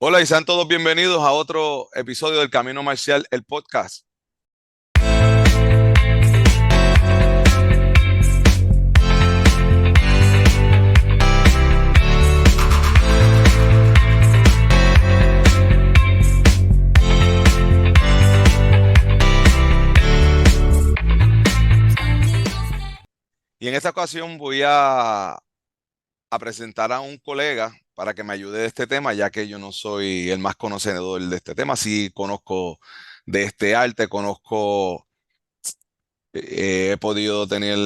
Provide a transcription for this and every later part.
Hola y sean todos bienvenidos a otro episodio del Camino Marcial, el podcast. Y en esta ocasión voy a presentar a un colega para que me ayude de este tema, ya que yo no soy el más conocedor de este tema. Sí conozco de este arte, he podido tener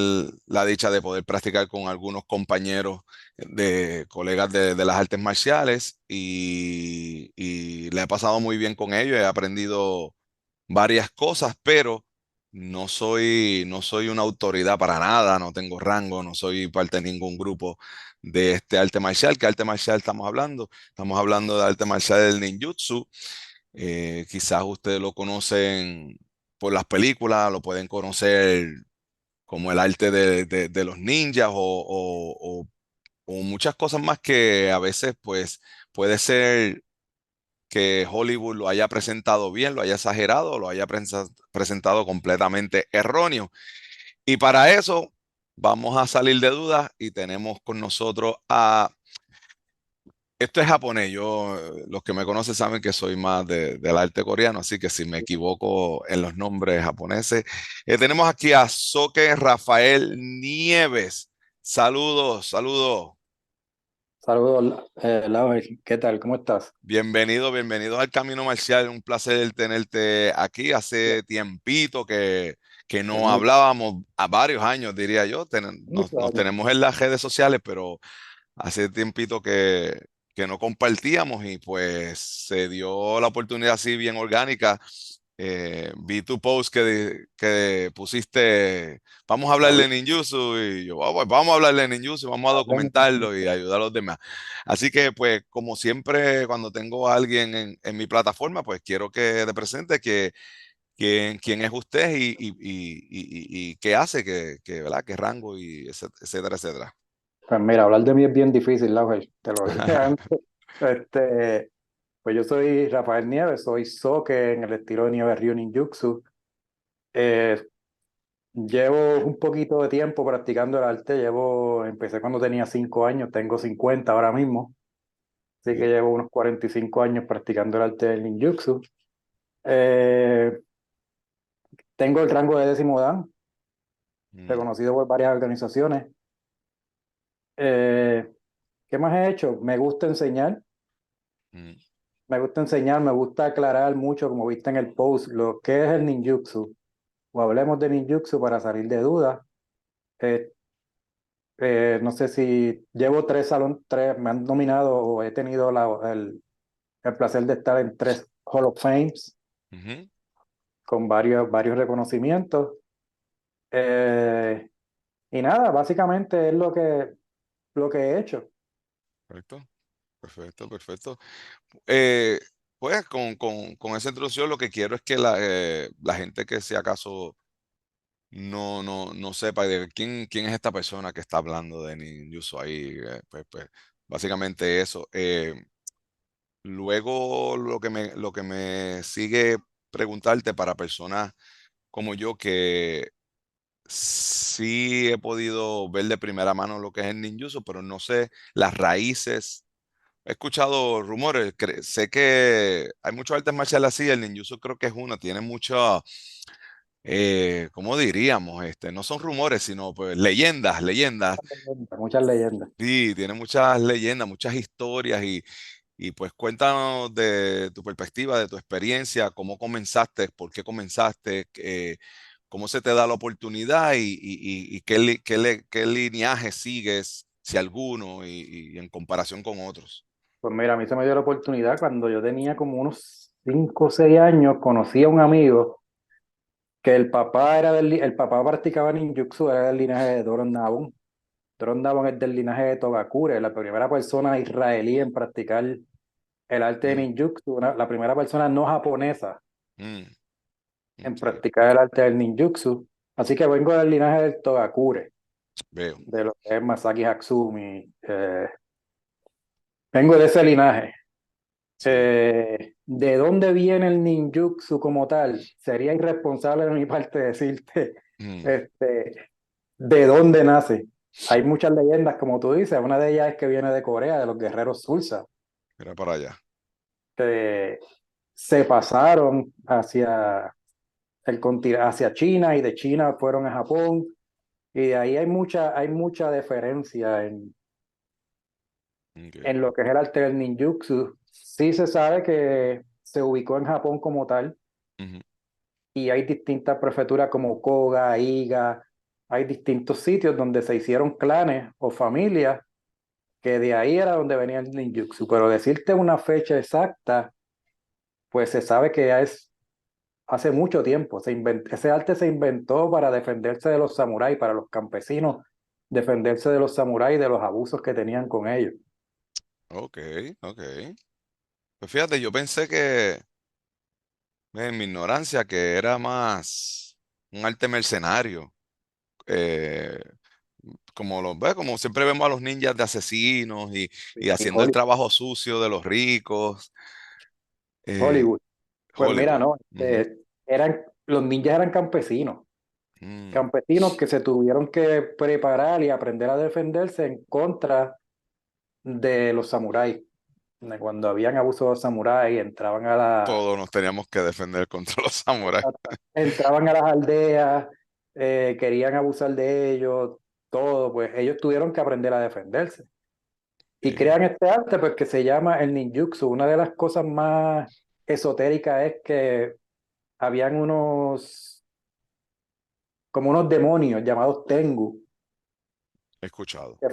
la dicha de poder practicar con algunos compañeros de colegas de las artes marciales y le he pasado muy bien con ellos. He aprendido varias cosas, pero no soy una autoridad para nada, no tengo rango, no soy parte de ningún grupo de este arte marcial. ¿Qué arte marcial estamos hablando? Estamos hablando de arte marcial del ninjutsu. Quizás ustedes lo conocen por las películas, lo pueden conocer como el arte de los ninjas o muchas cosas más que a veces pues puede ser que Hollywood lo haya presentado bien, lo haya exagerado, o lo haya presentado completamente erróneo. Y para eso vamos a salir de dudas y tenemos con nosotros a... Esto es japonés, los que me conocen saben que soy más del arte coreano, así que si me equivoco en los nombres japoneses, tenemos aquí a Soke Rafael Nieves. Saludos, saludos. Saludos, Laura, ¿qué tal? ¿Cómo estás? Bienvenido al Camino Marcial. Un placer tenerte aquí. Hace tiempito que Sí, no hablábamos, a varios años, diría yo. muchos Nos años. tenemos en las redes sociales, pero hace tiempito que no compartíamos y pues se dio la oportunidad así bien orgánica. Vi tu post que pusiste, vamos a hablar de Habla- ninjutsu y yo, pues, vamos a hablar de ninjutsu, vamos a hablemos. documentarlo y ayudar a los demás. Así que pues como siempre cuando tengo a alguien en mi plataforma, pues quiero que te presente quién es usted y qué hace, ¿verdad? ¿Qué rango y etcétera, etcétera. Pues mira, hablar de mí es bien difícil, Laura, te lo dije antes. Este, pues yo soy Rafael Nieves, soy Soke en el estilo de Nieves Ryu Ninjutsu. Eh, Llevo un poquito de tiempo practicando el arte, empecé cuando tenía 5 años, tengo 50 ahora mismo, así que Sí. llevo unos 45 años practicando el arte del ninjutsu. Eh, Tengo el rango de décimo dan, Mm, reconocido por varias organizaciones. Eh, ¿Qué más he hecho? mm, Me gusta aclarar mucho, como viste en el post, lo que es el ninjutsu. O hablemos de ninjutsu para salir de dudas. Eh, no sé si llevo me han nominado o he tenido el placer de estar en 3 Hall of Fames ujú. con varios reconocimientos. Eh, y nada, básicamente es lo que he hecho. Perfecto, perfecto, perfecto. Eh, pues con esa introducción lo que quiero es que la gente que si acaso no sepa de quién es esta persona que está hablando de Ninjutsu ahí, pues básicamente eso. Luego lo que me sigue preguntarte para personas como yo que sí he podido ver de primera mano lo que es el ninjutsu, pero no sé las raíces. He escuchado rumores, sé que hay muchos artes marciales así, el ninjutsu creo que es uno, tiene mucho, ¿cómo diríamos? No son rumores, sino pues leyendas. Muchas leyendas. Sí, tiene muchas leyendas, muchas historias y pues cuéntanos de tu perspectiva, de tu experiencia, cómo comenzaste, por qué comenzaste, cómo se te da la oportunidad y qué lineaje sigues, si alguno, y en comparación con otros. Pues mira, a mí se me dio la oportunidad cuando yo tenía como unos 5 o 6 años, conocí a un amigo que el papá practicaba ninjutsu, era del linaje de Doron Nabon. Doron Nabon es del linaje de Togakure, la primera persona israelí en practicar el arte de Mm, ninjutsu, la primera persona no japonesa mm, en ok, practicar el arte del ninjutsu. Así que vengo del linaje del Togakure, veo. de lo que es Masaki Hatsumi. Vengo de ese linaje. Sí. ¿De dónde viene el ninjutsu como tal? Sería irresponsable de mi parte decirte Mm, este, de dónde nace. Hay muchas leyendas, como tú dices, una de ellas es que viene de Corea, de los guerreros Tulsa, Era para allá. que se pasaron hacia hacia China y de China fueron a Japón y de ahí hay mucha diferencia Ok. en lo que es el arte del ninjutsu. Sí se sabe que se ubicó en Japón como tal Ujú. y hay distintas prefecturas como Koga, Iga, hay distintos sitios donde se hicieron clanes o familias que de ahí era donde venía el ninjutsu, pero decirte una fecha exacta, pues se sabe que es hace mucho tiempo. Ese arte se inventó para defenderse de los samuráis, para los campesinos, defenderse de los samuráis y de los abusos que tenían con ellos. Ok, ok. Pues fíjate, yo pensé que, en mi ignorancia, que era más un arte mercenario. eh, Como como siempre vemos a los ninjas de asesinos y Y haciendo el trabajo sucio de los ricos. eh, Hollywood. Pues mira, Hollywood. no, Ujú. los ninjas eran campesinos, Mm, campesinos que se tuvieron que preparar y aprender a defenderse en contra de los samuráis. Cuando habían abusos de los samuráis, todos nos teníamos que defender contra los samuráis. entraban a las aldeas, querían abusar de ellos, todo, pues ellos tuvieron que aprender a defenderse. Y Sí, crean este arte pues que se llama el ninjutsu. Una de las cosas más esotéricas es que habían como unos demonios llamados Tengu, he escuchado. que,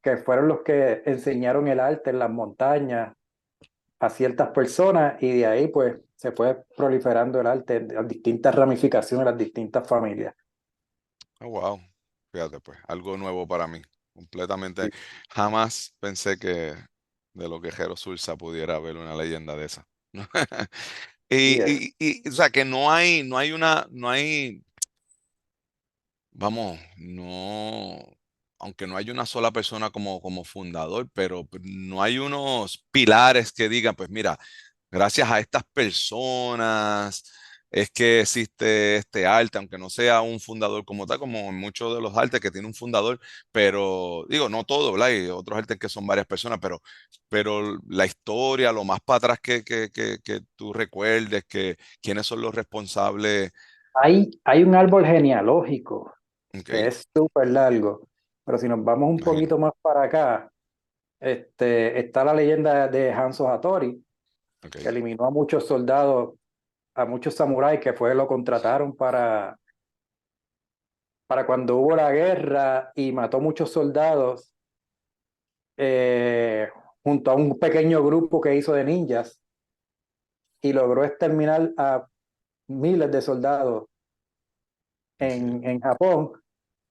que fueron los que enseñaron el arte en las montañas a ciertas personas y de ahí pues se fue proliferando el arte en las distintas ramificaciones, las distintas familias. Oh, wow. Fíjate, pues, algo nuevo para mí. Completamente. Sí, Jamás pensé que de los guerreros Sursa pudiera haber una leyenda de esa. sí es. O sea, que no hay, vamos, no, aunque no hay una sola persona como fundador, pero no hay unos pilares que digan, pues mira, gracias a estas personas es que existe este arte, aunque no sea un fundador como tal, como en muchos de los artes que tiene un fundador, pero digo, no todo, ¿verdad? Hay otros artes que son varias personas, pero la historia, lo más para atrás que tú recuerdes, que quiénes son los responsables. Hay un árbol genealógico Ok, que es súper largo, pero si nos vamos un imagino. poquito más para acá, está la leyenda de Hanzo Hattori, Ok, que eliminó a muchos soldados, a muchos samuráis que fue lo contrataron para cuando hubo la guerra y mató muchos soldados eh, junto a un pequeño grupo que hizo de ninjas y logró exterminar a miles de soldados ok. en Japón.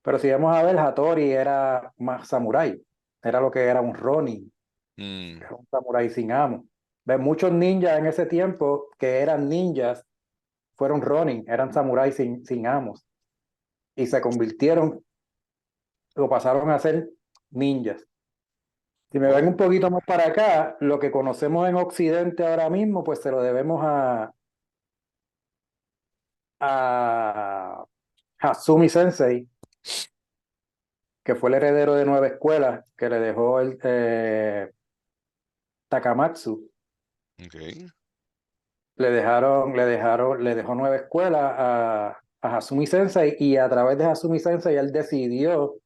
Pero si vamos a ver, Hattori era más samurái, era lo que era un Ronin, Mm, era un samurái sin amo. Ves, muchos ninjas en ese tiempo que eran ninjas fueron Ronin, eran samuráis sin amos y se convirtieron o pasaron a ser ninjas. Si me ven oh, un poquito más para acá, lo que conocemos en Occidente ahora mismo, pues se lo debemos a Hasumi Sensei, que fue el heredero de nueve escuelas que le dejó el Takamatsu. ok. Le dejó nueve escuelas a Hasumi Sensei y a través de Hasumi Sensei él decidió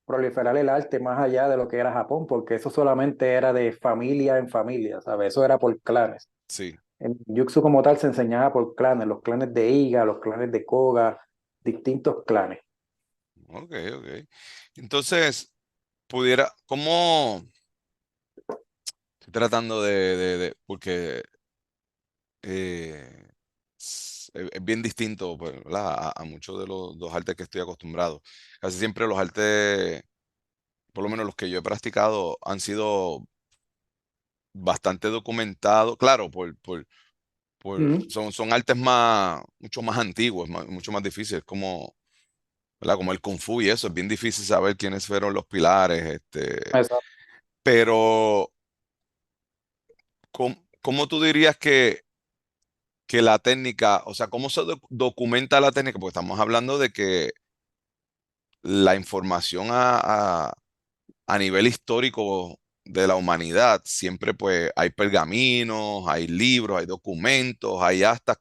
proliferar el arte más allá de lo que era Japón, porque eso solamente era de familia en familia, ¿sabes? Eso era por clanes. Sí, El Jutsu como tal se enseñaba por clanes, los clanes de Iga, los clanes de Koga, distintos clanes. ok, ok. Entonces, ¿cómo? Estoy tratando porque eh, es bien distinto, pues, ¿verdad? A muchos de los dos artes que estoy acostumbrado. Casi siempre los artes, por lo menos los que yo he practicado, han sido bastante documentados, claro, Ujú. son artes mucho más antiguos, mucho más difíciles, como, ¿verdad? Como el Kung Fu y eso, es bien difícil saber quiénes fueron los pilares, Exacto. pero ¿cómo tú dirías que la técnica, o sea, cómo se documenta la técnica? Porque estamos hablando de que la información a nivel histórico de la humanidad, siempre pues hay pergaminos, hay libros, hay documentos, hay actas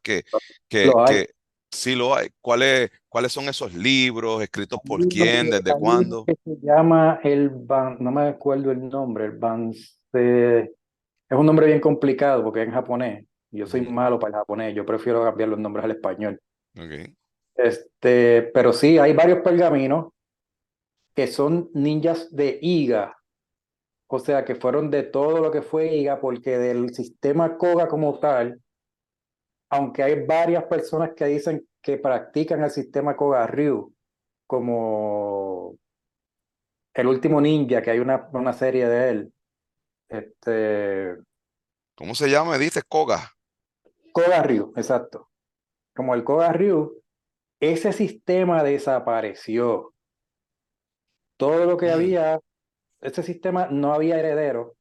Lo hay. que sí lo hay. ¿Cuáles son esos libros? ¿Escritos por quién? ¿Desde Hay uno cuándo? que se llama el Ban, no me acuerdo el nombre, el Banse, es un nombre bien complicado porque es en japonés. Yo soy Ujú. malo para el japonés, yo prefiero cambiar los nombres al español. Ok. Pero sí, hay varios pergaminos que son ninjas de Iga, o sea, que fueron de todo lo que fue Iga, porque del sistema Koga como tal, aunque hay varias personas que dicen que practican el sistema Koga Ryu, como el último ninja, que hay una serie de él, este, ¿Cómo se llama? Me dices Koga. Koga Ryu, exacto. Como el Koga Ryu, ese sistema desapareció. Todo lo que Mm, había, ese sistema no había herederos,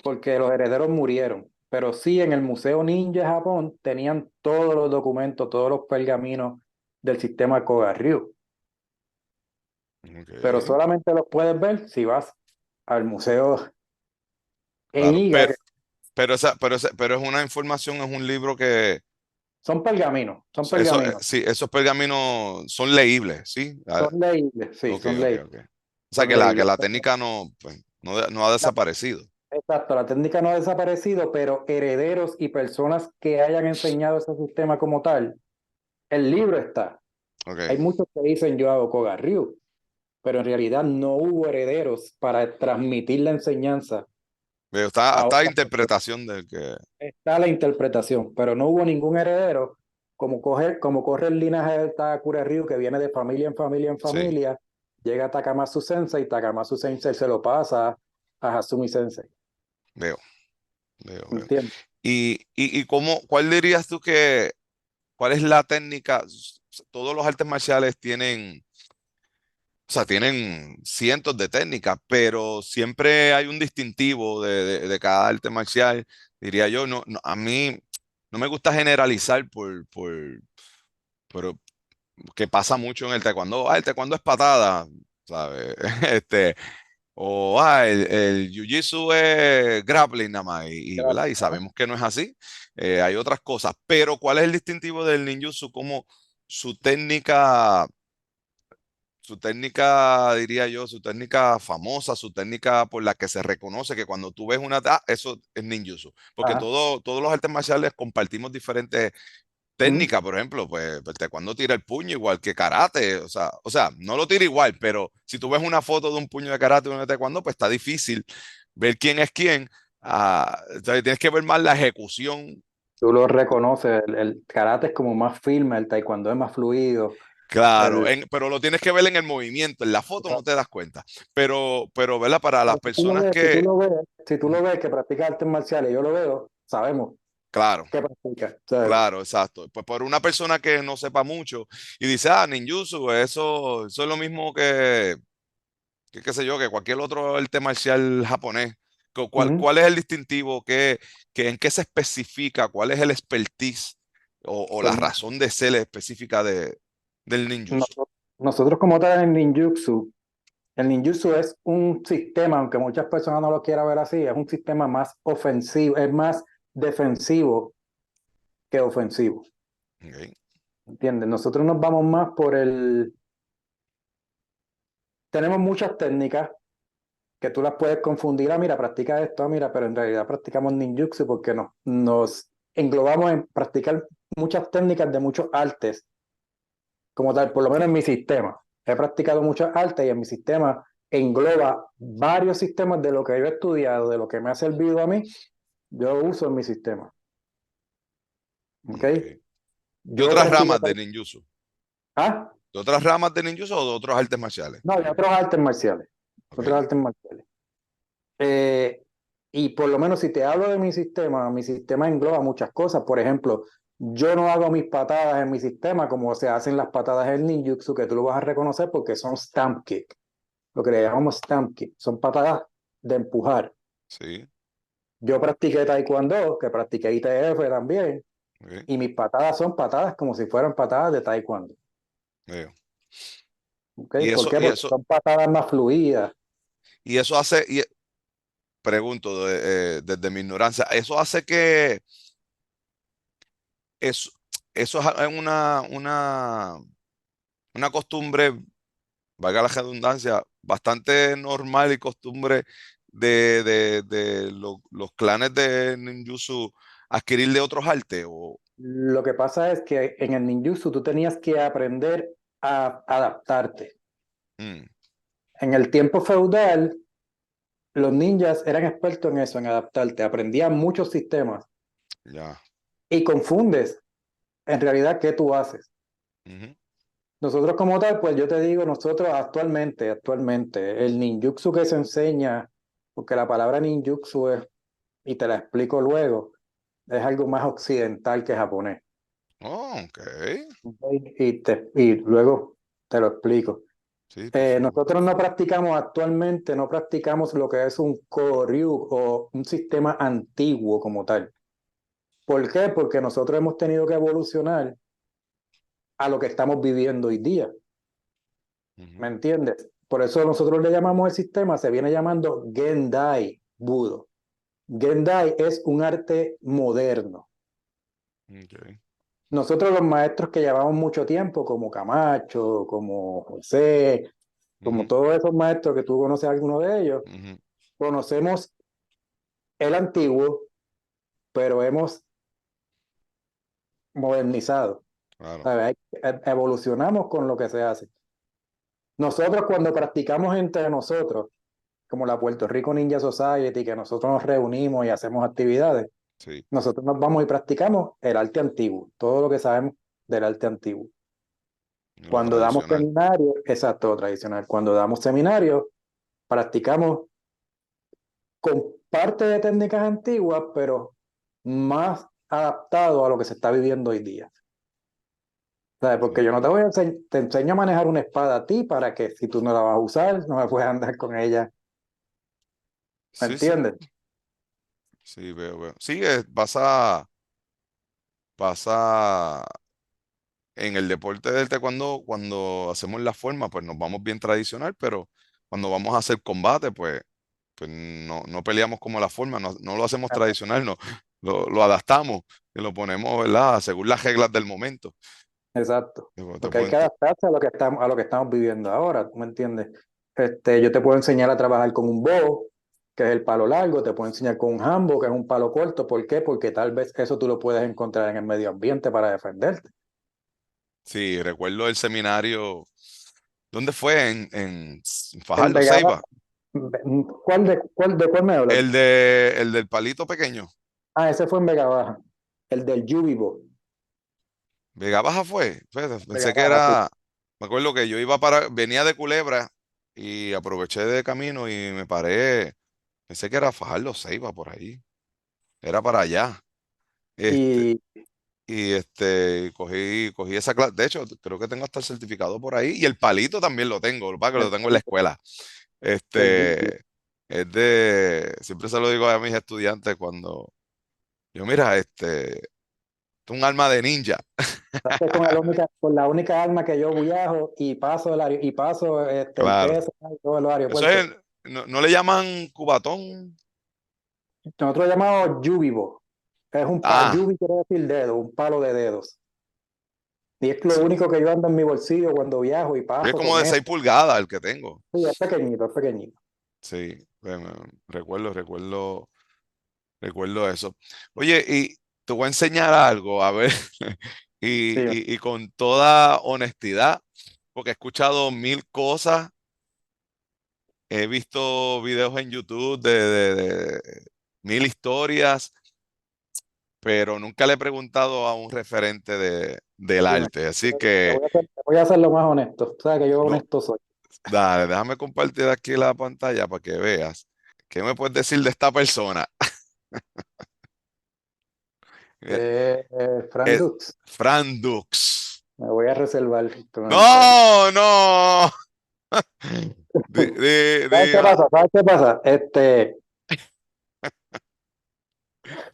porque los herederos murieron. Pero sí, en el Museo Ninja de Japón tenían todos los documentos, todos los pergaminos del sistema Koga Ryu. Pero ok. solamente los puedes ver si vas al museo en Claro. Iga, que Pero es una información, es un libro que son eso, pergaminos. sí, esos pergaminos son leíbles, ¿sí? Ah, Son leíbles, sí, ok, son ok, leíbles, ok. O sea son que leíbles. la técnica no, pues, no ha desaparecido. Exacto, la técnica no ha desaparecido, pero herederos y personas que hayan enseñado ese sistema como tal, el libro está. Hay Ok. muchos que dicen yo hago Koga Ryu, pero en realidad no hubo herederos para transmitir la enseñanza Veo, a está otras personas. interpretación de que, Está la interpretación, pero no hubo ningún heredero, como corre el linaje del Takakura Ryu, que viene de familia en familia en sí, familia, llega a Takamatsu Sensei y Takamatsu Sensei se lo pasa a Hasumi Sensei. veo, veo. ¿Entiendes? Y cómo, cuál dirías tú cuál es la técnica? Todos los artes marciales tienen, o sea, tienen cientos de técnicas, pero siempre hay un distintivo de cada arte marcial, diría yo. A mí no me gusta generalizar pero que pasa mucho en el taekwondo. El taekwondo es patada, ¿sabes? Este, el jiu-jitsu es grappling nada más, ¿verdad? Y sabemos que no es así. Hay otras cosas, pero ¿cuál es el distintivo del ninjutsu? Como su técnica su técnica, diría yo, su técnica famosa, su técnica por la que se reconoce que cuando tú ves eso es ninjutsu. Porque Ajá. todos los artes marciales compartimos diferentes Ujú. técnicas. Por ejemplo, pues cuando tira el puño igual que karate. O sea, no lo tira igual, pero si tú ves una foto de un puño de karate y uno de taekwondo, pues está difícil ver quién es quién. Entonces tienes que ver más la ejecución. Tú lo reconoces, el karate es como más firme, el taekwondo es más fluido. Claro, El, pero lo tienes que ver en el movimiento, en la foto no te das cuenta. ¿Verdad? Para las si tú lo personas ves, si tú que, lo ves, si tú Ujú. lo ves que practica artes marciales, yo lo veo, sabemos Claro, que practica. O sea, claro, exacto. Pues por una persona que no sepa mucho y dice, ninjutsu, eso es lo mismo que qué sé yo, que cualquier otro arte marcial japonés. ujú. ¿Cuál es el distintivo? ¿En qué se especifica? ¿Cuál es el expertise o Pues la razón de ser específica del ninjutsu? nosotros como tal en ninjutsu, el ninjutsu es un sistema, aunque muchas personas no lo quieran ver así, es un sistema más ofensivo, es más defensivo que ofensivo. Ok. ¿Entiendes? Nosotros nos vamos más por el... Tenemos muchas técnicas que tú las puedes confundir, mira, practica esto, mira, pero en realidad practicamos ninjutsu porque nos englobamos en practicar muchas técnicas de muchos artes, como tal, por lo menos en mi sistema. He practicado muchas artes y en mi sistema engloba varios sistemas de lo que yo he estudiado, de lo que me ha servido a mí, yo uso en mi sistema. ¿Ok? Ok. ¿Y Yo otras practico... ramas de ninjutsu? Ah, ¿De otras ramas de ninjutsu o de otros artes marciales? no, de otros artes marciales. Otros Ok. artes marciales. Eh, y por lo menos si te hablo de mi sistema engloba muchas cosas. Por ejemplo, yo no hago mis patadas en mi sistema como se hacen las patadas en ninjutsu, que tú lo vas a reconocer porque son stamp kick, lo que le llamamos stamp kick. Son patadas de empujar. Sí. Yo practiqué taekwondo, que practiqué ITF también, Ok, y mis patadas son patadas como si fueran patadas de taekwondo. veo. ¿Ok? Y ¿Por eso, qué? y Porque eso, son patadas más fluidas. y eso hace, pregunto desde mi ignorancia, eso hace que eso, eso es una costumbre, valga la redundancia, bastante normal y costumbre de los clanes de ninjutsu adquirir de otros artes. O, Lo que pasa es que en el ninjutsu tú tenías que aprender a adaptarte. mm, En el tiempo feudal, los ninjas eran expertos en eso, en adaptarte. Aprendían muchos sistemas ya. y confundes en realidad qué tú haces. Ujú, Nosotros como tal, pues yo te digo, nosotros actualmente, el ninjutsu que se enseña, porque la palabra ninjutsu es, y te la explico luego, es algo más occidental que japonés. oh, ok. ¿Ok? Y luego te lo explico. Sí, por favor. Nosotros no practicamos actualmente, no practicamos lo que es un Koryu o un sistema antiguo como tal. ¿Por qué? Porque nosotros hemos tenido que evolucionar a lo que estamos viviendo hoy día. ¿Me Ujú, entiendes? Por eso nosotros le llamamos el sistema, se viene llamando Gendai Budo. Gendai es un arte moderno. ok, Nosotros los maestros que llevamos mucho tiempo, como Camacho, como José, como ujú, todos esos maestros que tú conoces alguno de ellos, ujú, conocemos el antiguo, pero hemos modernizado. claro, ¿Sabes? Evolucionamos con lo que se hace. Nosotros cuando practicamos entre nosotros, como la Puerto Rico Ninja Society, que nosotros nos reunimos y hacemos actividades, sí, nosotros nos vamos y practicamos el arte antiguo, todo lo que sabemos del arte antiguo. lo Cuando damos tradicional. seminarios, exacto, tradicional, cuando damos seminarios, practicamos con parte de técnicas antiguas, pero más adaptado a lo que se está viviendo hoy día. ¿Sabes? Sí, Porque yo no te voy a enseñar, te enseño a manejar una espada a ti para que si tú no la vas a usar, no me puedes andar con ella. ¿Me sí, sí, entiendes? sí, veo, veo. Sí, pasa en el deporte del taekwondo, cuando hacemos la forma, pues nos vamos bien tradicional, pero cuando vamos a hacer combate, pues no peleamos como la forma, no lo hacemos tradicional, no, lo adaptamos y lo ponemos, ¿verdad? Según las reglas del momento. Exacto. Te Porque hay puedo que ent- adaptarse a lo que estamos viviendo ahora, ¿tú me entiendes? Yo te puedo enseñar a trabajar con un bow, que es el palo largo, te puedo enseñar con un hambo, que es un palo corto. ¿Por qué? Porque tal vez eso tú lo puedes encontrar en el medio ambiente para defenderte. sí, recuerdo el seminario, ¿dónde fue? En En Fajardo, Vega Baja, Ceiba. ¿cuál me hablas? El del palito pequeño. Ah, ese fue en Vega Baja, el del Yubibo, Vega Baja fue. Vega Pensé que Baja, sí. era. Me acuerdo que yo venía de Culebra y aproveché de camino y me paré. Pensé que era Fajardo Ceiba por ahí. Era para allá. Este, Y cogí esa clase. De hecho, creo que tengo hasta el certificado por ahí. Y el palito también lo tengo. Lo que pasa es que lo el tengo en la palito escuela. del Yubibo. Este, siempre se lo digo a mis estudiantes cuando mira, es un alma de ninja. Entonces, con la única arma que yo viajo y paso y paso el Claro. PSA y todos los Eso aeropuertos. es, no le llaman cubatón. Nosotros lo llamamos Yubibo. Ah, Yubi quiere decir dedo, un palo de dedos. Y es lo sí. único que yo ando en mi bolsillo cuando viajo y Es paso como con de eso. 6 pulgadas el que tengo. Sí, es pequeñito, es pequeñito. Sí, recuerdo eso. Oye, y te voy a enseñar algo, a ver, Sí, y con toda honestidad, porque he escuchado mil cosas, he visto videos en YouTube de mil historias, pero nunca le he preguntado a un referente del dime. arte. Así que, Te voy a hacer lo más honesto. Sabes que yo no, honesto soy. dale, déjame compartir aquí la pantalla para que veas. ¿Qué me puedes decir de esta persona? Eh, Frank Es Dux. Fran Dux. Me voy a reservar tu comentario. No, no. ¿Sabes qué Ah, pasa? ¿Sabes qué pasa?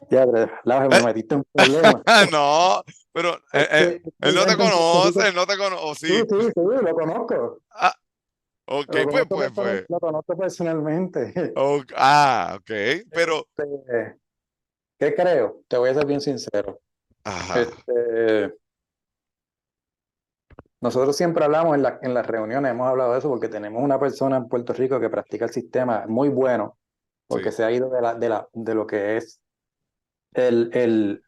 Ya, Laura, me metiste en un problema. No, pero él no te conoce, él no te conoce, o Sí, sí. sí, sí, lo conozco. Ah, ok, Lo conozco personalmente. Ok, pero, Este, ¿qué creo? Te voy a ser bien sincero. ajá, Este, nosotros siempre hablamos en las reuniones, hemos hablado de eso porque tenemos una persona en Puerto Rico que practica el sistema muy bueno, porque sí. se ha ido de lo que es el, el,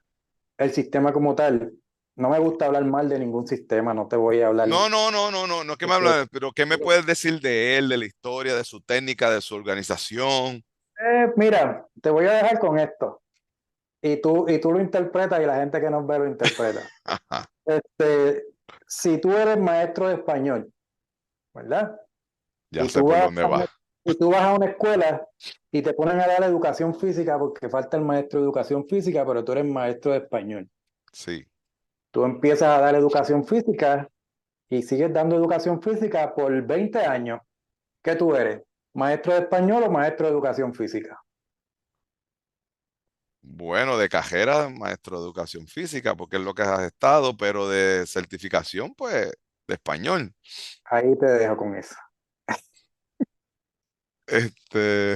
el sistema como tal. No me gusta hablar mal de ningún sistema, no te voy a hablar. No es que me habla, pero ¿qué me puedes decir de él, de la historia, de su técnica, de su organización? Mira, te voy a dejar con esto. Y tú lo interpretas y la gente que nos ve lo interpreta. Ajá, Este, si tú eres maestro de español, ¿verdad? ya Y sé tú por vas dónde a va. una, y tú vas a una escuela y te ponen a dar educación física porque falta el maestro de educación física, pero tú eres maestro de español. Sí. Tú empiezas a dar educación física y sigues dando educación física por 20 años. ¿Qué tú eres? ¿Maestro de español o maestro de educación física? Bueno, de cajera, maestro de educación física, porque es lo que has estado, pero de certificación, pues, de español. Ahí te dejo con eso. Este,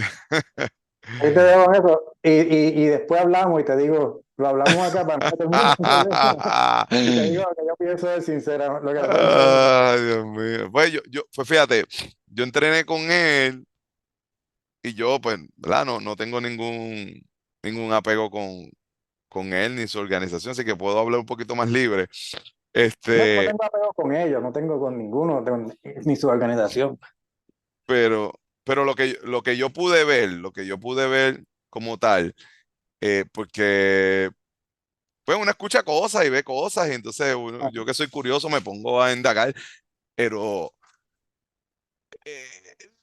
Ahí te dejo con eso. Y después hablamos y te digo, lo hablamos acá para no terminar el problema. Y te digo lo que yo pienso de sincera, lo que pienso. Ay, Dios mío. Pues pues fíjate, yo entrené con él y yo, pues, ¿verdad? No tengo ningún apego con él ni su organización, así que puedo hablar un poquito más libre. No, yo no Este, tengo apego con ellos, no tengo con ninguno, ni su organización. pero lo que yo pude ver, lo que yo pude ver como tal, porque pues uno escucha cosas y ve cosas, y entonces yo que soy curioso me pongo a indagar, pero eh,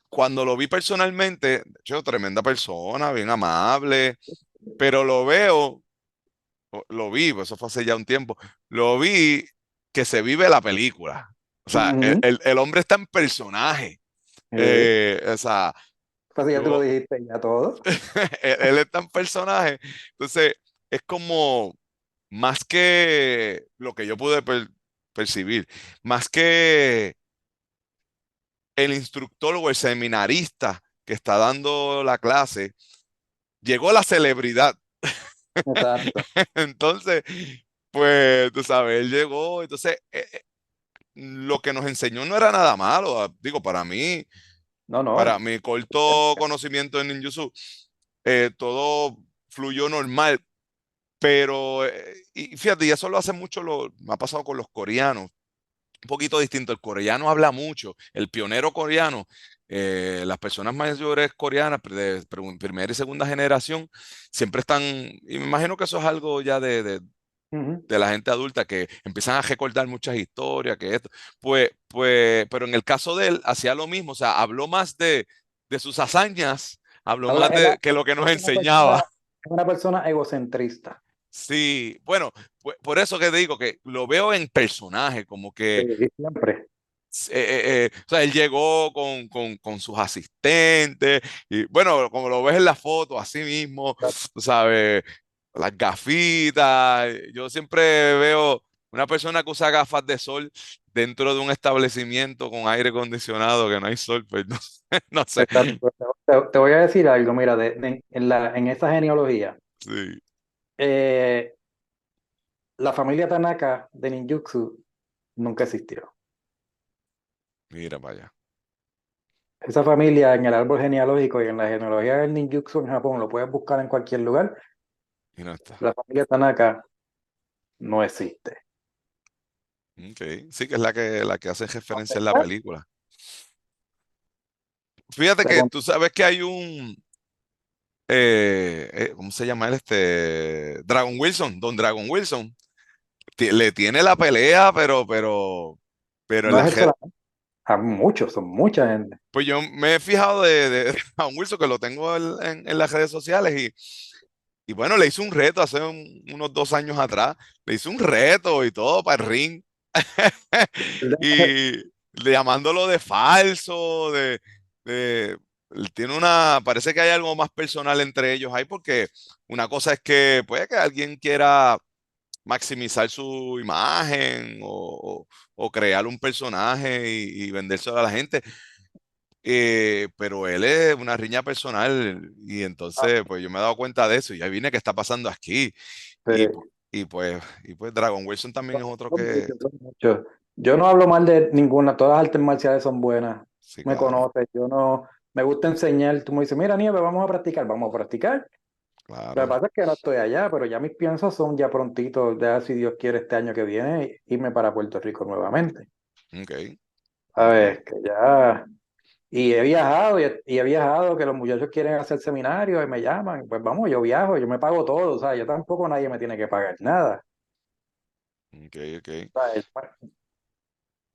cuando lo vi personalmente, de hecho, tremenda persona, bien amable, pero lo vi, pues eso fue hace ya un tiempo, lo vi que se vive la película. O sea, Ujú. el hombre está en personaje. Sí. O sea, Pues ya tú lo yo, dijiste ya todo. él está en personaje. Entonces, es como más que lo que yo pude percibir, más que el instructor o el seminarista que está dando la clase, llegó la celebridad. Exacto. Entonces, pues, tú sabes, él llegó, entonces, lo que nos enseñó no era nada malo. Digo, No, para no. mi corto conocimiento en ninjutsu, todo fluyó normal. Pero, y fíjate, y eso lo hace mucho, me ha pasado con los coreanos, un poquito distinto. El coreano habla mucho, el pionero coreano, las personas mayores coreanas de primera y segunda generación, siempre están, y me imagino que eso es algo ya Ujú. de la gente adulta que empiezan a recordar muchas historias, que esto, pero en el caso de él, hacía lo mismo, o sea, habló más de sus hazañas, habló más de que lo que nos enseñaba. Es una persona egocentrista. Sí, bueno, por eso que digo que lo veo en personaje, como que, Siempre. o sea, él llegó con sus asistentes, y bueno, como lo ves en la foto, así mismo, tú sabes, las gafitas. Yo siempre veo una persona que usa gafas de sol dentro de un establecimiento con aire acondicionado, que no hay sol, pues no, no sé. Exacto. Te voy a decir algo, mira, en esta genealogía, Sí, eh, la familia Tanaka de ninjutsu nunca existió. mira para allá, Esa familia en el árbol genealógico y en la genealogía del ninjutsu en Japón, lo puedes buscar en cualquier lugar. y no está. La familia Tanaka no existe. Ok, sí que es la que hace ¿Dónde referencia en la está? película. Fíjate Te que con- tú sabes que hay ¿cómo se llama él? Dragon Wilson, Don Dragon Wilson. Le tiene la pelea, pero en No la es el solamente, a muchos, son mucha gente. pues yo me he fijado de Dragon Wilson, que lo tengo en las redes sociales, y bueno, le hizo un reto hace unos 2 años atrás, le hizo un reto y todo para el ring, y llamándolo de falso, de parece que hay algo más personal entre ellos ahí, porque una cosa es que puede que alguien quiera maximizar su imagen o crear un personaje y vendérselo a la gente. Pero él es una riña personal y Ah, entonces pues yo me he dado cuenta de eso y ahí viene qué está pasando aquí y, pu- sí. y pues Dragon Wilson también es otro Son que muchos, son muchos. Yo no hablo mal de ninguna, todas las artes marciales son buenas. sí, Me claro, conoces, yo no, me gusta enseñar. Tú me dices, mira, Nieves, vamos a practicar. Lo que claro, pasa es que no estoy allá, pero ya mis piensos son ya prontito, ya si Dios quiere este año que viene, irme para Puerto Rico nuevamente. ok, A ok. ver, que ya. Y he viajado, y he viajado, que los muchachos quieren hacer seminarios y me llaman. Pues vamos, yo viajo, yo me pago todo, o sea, yo tampoco nadie me tiene que pagar nada. Ok, ok. O sea,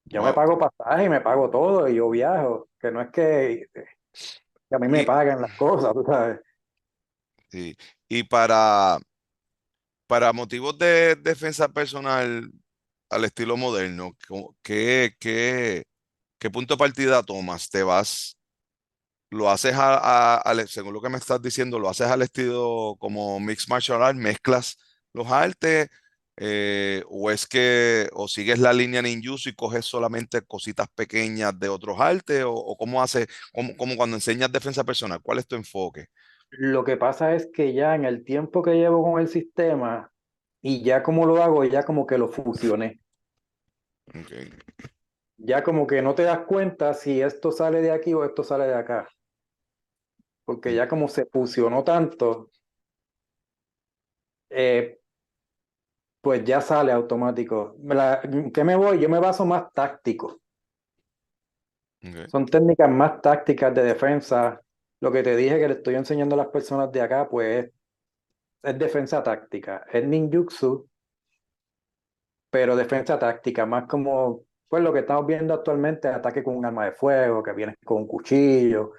yo me Wow. pago pasaje y me pago todo y yo viajo, que no es que a mí me Y, pagan las cosas, tú sabes. y, y para motivos de defensa personal al estilo moderno, ¿qué punto de partida tomas? ¿Te vas? ¿Lo haces según lo que me estás diciendo, lo haces al estilo como Mixed Martial Arts, mezclas los artes, o sigues la línea ninjutsu y coges solamente cositas pequeñas de otros artes, o cómo haces, como cuando enseñas defensa personal, ¿cuál es tu enfoque? Lo que pasa es que ya en el tiempo que llevo con el sistema y ya como lo hago, ya como que lo fusioné. Okay. Ya como que no te das cuenta si esto sale de aquí o esto sale de acá, porque Mm, ya como se fusionó tanto, eh, pues ya sale automático. ¿Qué me voy? Yo me baso más táctico. okay. Son técnicas más tácticas de defensa. Lo que te dije que le estoy enseñando a las personas de acá, pues es defensa táctica. Es ninjutsu, pero defensa táctica, más como pues lo que estamos viendo actualmente, ataque con un arma de fuego, que viene con un cuchillo.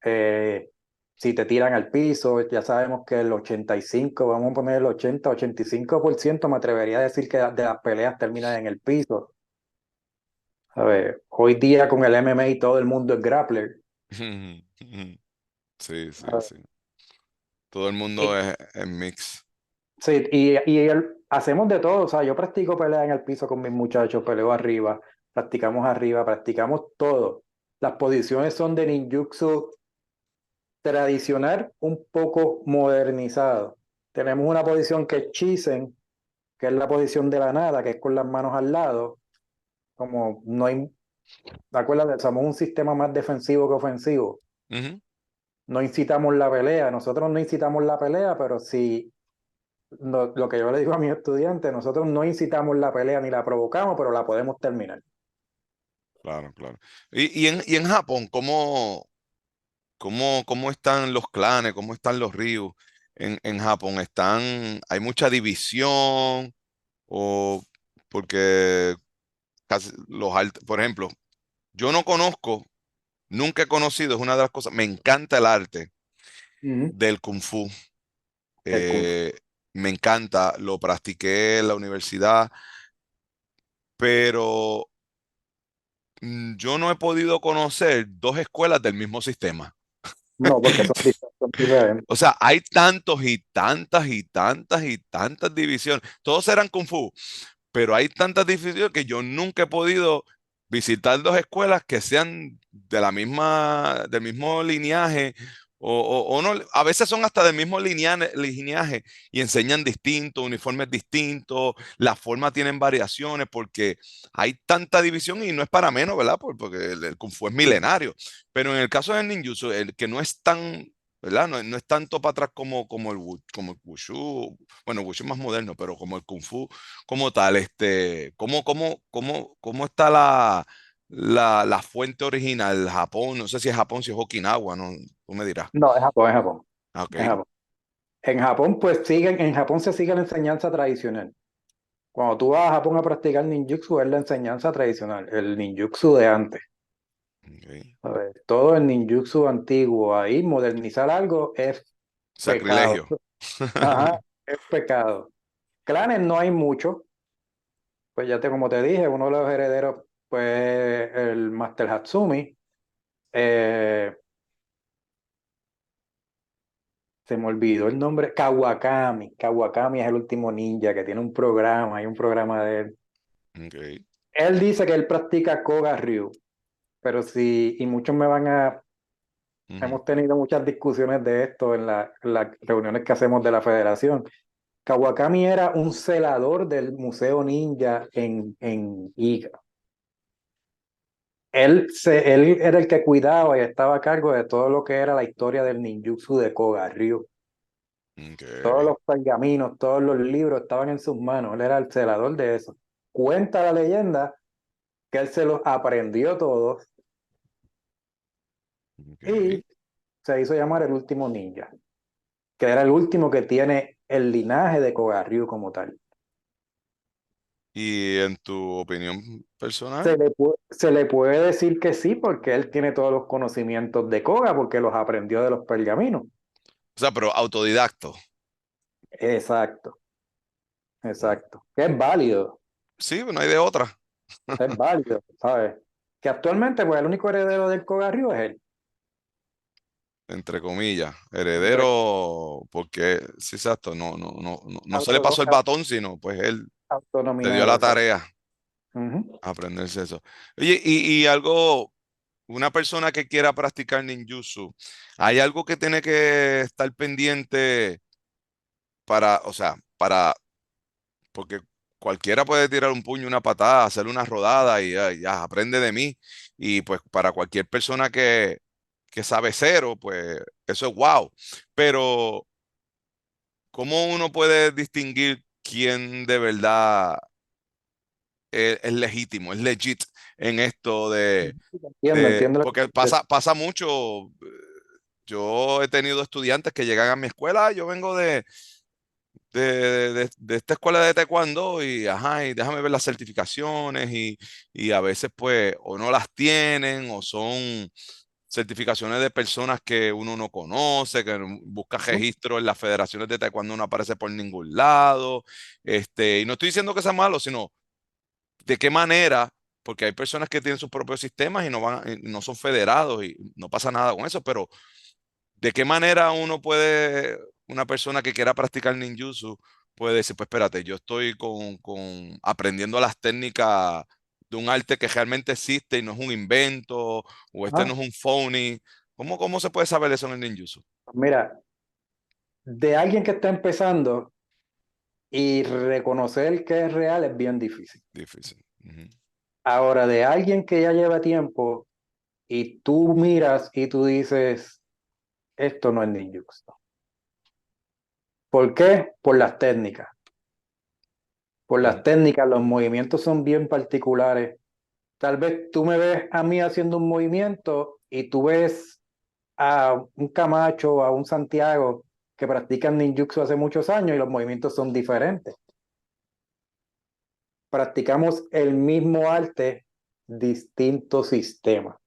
eh, si te tiran al piso, ya sabemos que el 85, vamos a poner el 80-85%, me atrevería a decir que de las peleas terminan en el piso. A ver, hoy día con el MMA todo el mundo es grappler. Sí, sí, A sí. Todo el mundo ver, es mix. sí, hacemos de todo, o sea, yo practico pelea en el piso con mis muchachos, peleo arriba, practicamos todo. Las posiciones son de ninjutsu tradicional, un poco modernizado. Tenemos una posición que es Chisen, que es la posición de la nada, que es con las manos al lado, como no hay, acuérdate, somos un sistema más defensivo que ofensivo. Ujú, No incitamos la pelea, nosotros no incitamos la pelea, pero sí lo que yo le digo a mis estudiantes, nosotros no incitamos la pelea ni la provocamos, pero la podemos terminar. claro, claro. Y en Japón, ¿cómo están los clanes? ¿Cómo están los ríos en Japón? ¿Hay mucha división? O porque por ejemplo, yo no conozco, nunca he conocido, es una de las cosas, me encanta el arte Ujú. del Kung Fu. El Kung Fu. eh, Me encanta, lo practiqué en la universidad, pero yo no he podido conocer dos escuelas del mismo sistema. No, porque son O diferentes. sea, hay tantos y tantas y tantas y tantas divisiones. Todos eran Kung Fu, pero hay tantas divisiones que yo nunca he podido visitar dos escuelas que sean del mismo lineaje, o no, a veces son hasta del mismo lineaje y enseñan distintos, uniformes distintos, las formas tienen variaciones porque hay tanta división y no es para menos, ¿verdad? Porque el Kung Fu es milenario, pero en el caso del ninjutsu, el que no es tan, ¿verdad? No es tanto para atrás como el Wushu, bueno, Wushu es más moderno, pero como el Kung Fu como tal, ¿cómo está la fuente original? Japón, no sé si es Japón, si es Okinawa, no, tú me dirás. No, es Japón, es Japón, Ah, ok, es Japón. En Japón se sigue la enseñanza tradicional. Cuando tú vas a Japón a practicar ninjutsu, es la enseñanza tradicional, el ninjutsu de antes. ok. A ver, todo el ninjutsu antiguo, ahí modernizar algo es pecado. Sacrilegio. Ajá, es pecado. Clanes no hay mucho, pues como te dije, uno de los herederos, pues el Master Hatsumi. Eh, Se me olvidó el nombre. Kawakami. Kawakami es el último ninja que tiene un programa, hay un programa de él. Ok. Él dice que él practica Koga Ryu, pero sí, y muchos me van a... Ujú. Hemos tenido muchas discusiones de esto en las reuniones que hacemos de la federación. Kawakami era un celador del Museo Ninja en Iga. Él era el que cuidaba y estaba a cargo de todo lo que era la historia del ninjutsu de Koga Ryu. Ok. Todos los pergaminos, todos los libros estaban en sus manos. Él era el celador de eso. Cuenta la leyenda que él se los aprendió todos Ok. y se hizo llamar el último ninja, que era el último que tiene el linaje de Koga Ryu como tal. Y en tu opinión personal, Se le puede decir que sí, porque él tiene todos los conocimientos de Koga, porque los aprendió de los pergaminos. o sea, pero autodidacto. Exacto, Mm. exacto. Que Sí, no hay de otra, es válido, ¿sabes? Que actualmente, pues, el único heredero del Koga Ryu es él. entre comillas. Entre Heredero, porque, sí, exacto, no se le autono- pasó el batón, sino pues él le dio autonomiado, la exacto. tarea Ujú. a aprenderse eso. Oye, y algo, una persona que quiera practicar ninjutsu, ¿hay algo que tiene que estar pendiente para, o sea, para, porque cualquiera puede tirar un puño, una patada, hacer una rodada y ya, ya, aprende de mí? Y pues para cualquier persona que sabe cero, pues eso es wow. Pero ¿cómo uno puede distinguir quién de verdad es legítimo, es legit en esto Entiendo, entiendo lo que porque dices. pasa mucho. Yo he tenido estudiantes que llegan a mi escuela, yo vengo de esta escuela de taekwondo y, ajá, y déjame ver las certificaciones y a veces pues o no las tienen o son certificaciones de personas que uno no conoce, que busca Ujú. registro en las federaciones de taekwondo, no aparece por ningún lado. Y no estoy diciendo que sea malo, sino de qué manera, porque hay personas que tienen sus propios sistemas y no son federados y no pasa nada con eso, pero ¿de qué manera uno puede, una persona que quiera practicar ninjutsu, puede decir, pues espérate, yo estoy aprendiendo las técnicas de un arte que realmente existe y no es un invento, o este no Ajá. es un phony? ¿Cómo se puede saber eso en el ninjutsu? Mira, de alguien que está empezando y reconocer que es real es bien difícil. Difícil. Ujú. Ahora, de alguien que ya lleva tiempo y tú miras y tú dices, esto no es ninjutsu. ¿Por qué? Por las técnicas. Por Ujú. las técnicas, los movimientos son bien particulares. Tal vez tú me ves a mí haciendo un movimiento y tú ves a un Camacho, a un Santiago que practican ninjutsu hace muchos años y los movimientos son diferentes. Practicamos el mismo arte, distinto sistema,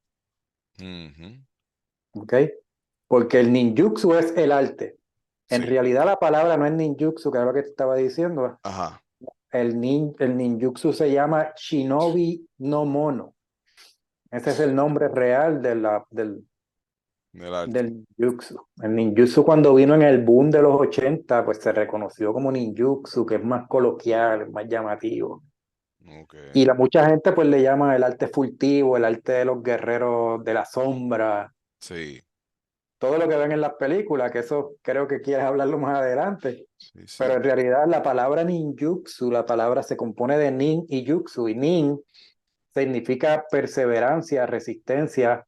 Ujú. ¿ok? Porque el ninjutsu es el arte. En Sí. realidad la palabra no es ninjutsu, que es lo que te estaba diciendo. Ajá. El ninjutsu se llama Shinobi no Mono. Ese es el nombre real Del arte. del ninjutsu. El ninjutsu cuando vino en el boom de los 80 pues se reconoció como ninjutsu, que es más coloquial, es más llamativo. Ok. Y mucha gente pues le llama el arte furtivo, el arte de los guerreros de la sombra, Sí. todo lo que ven en las películas, que eso creo que quieres hablarlo más adelante. Sí, Pero sí. en realidad la palabra ninjutsu, la palabra se compone de nin y jutsu, y nin significa perseverancia, resistencia,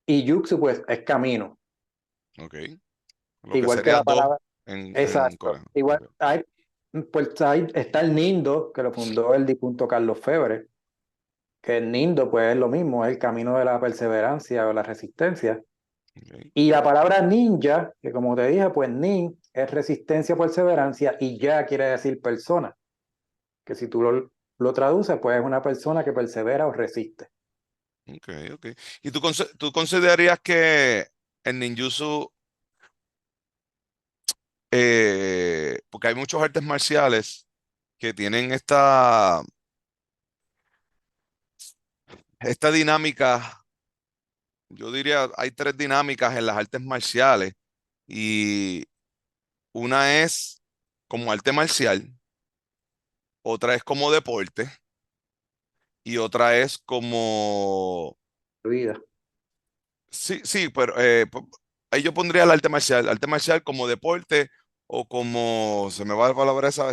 y jutsu pues es camino, Ok. Lo que igual que sería la dos palabra, en exacto, coreano. igual Ok. hay, pues ahí está el Nindo, que lo fundó el difunto Carlos Febre, que el Nindo pues es lo mismo, es el camino de la perseverancia o la resistencia. Ok. Y la palabra ninja, que como te dije, pues nin es resistencia, perseverancia, y ya quiere decir persona, que si tú lo traduces, pues es una persona que persevera o resiste. Ok, ok. ¿Y tú considerarías que el ninjutsu, porque hay muchos artes marciales que tienen esta dinámica, yo diría, hay tres dinámicas en las artes marciales, Y una es como arte marcial, otra es como deporte y otra es como... vida. Sí, sí, pero ahí yo pondría el arte marcial como deporte o como, se me va la palabra esa,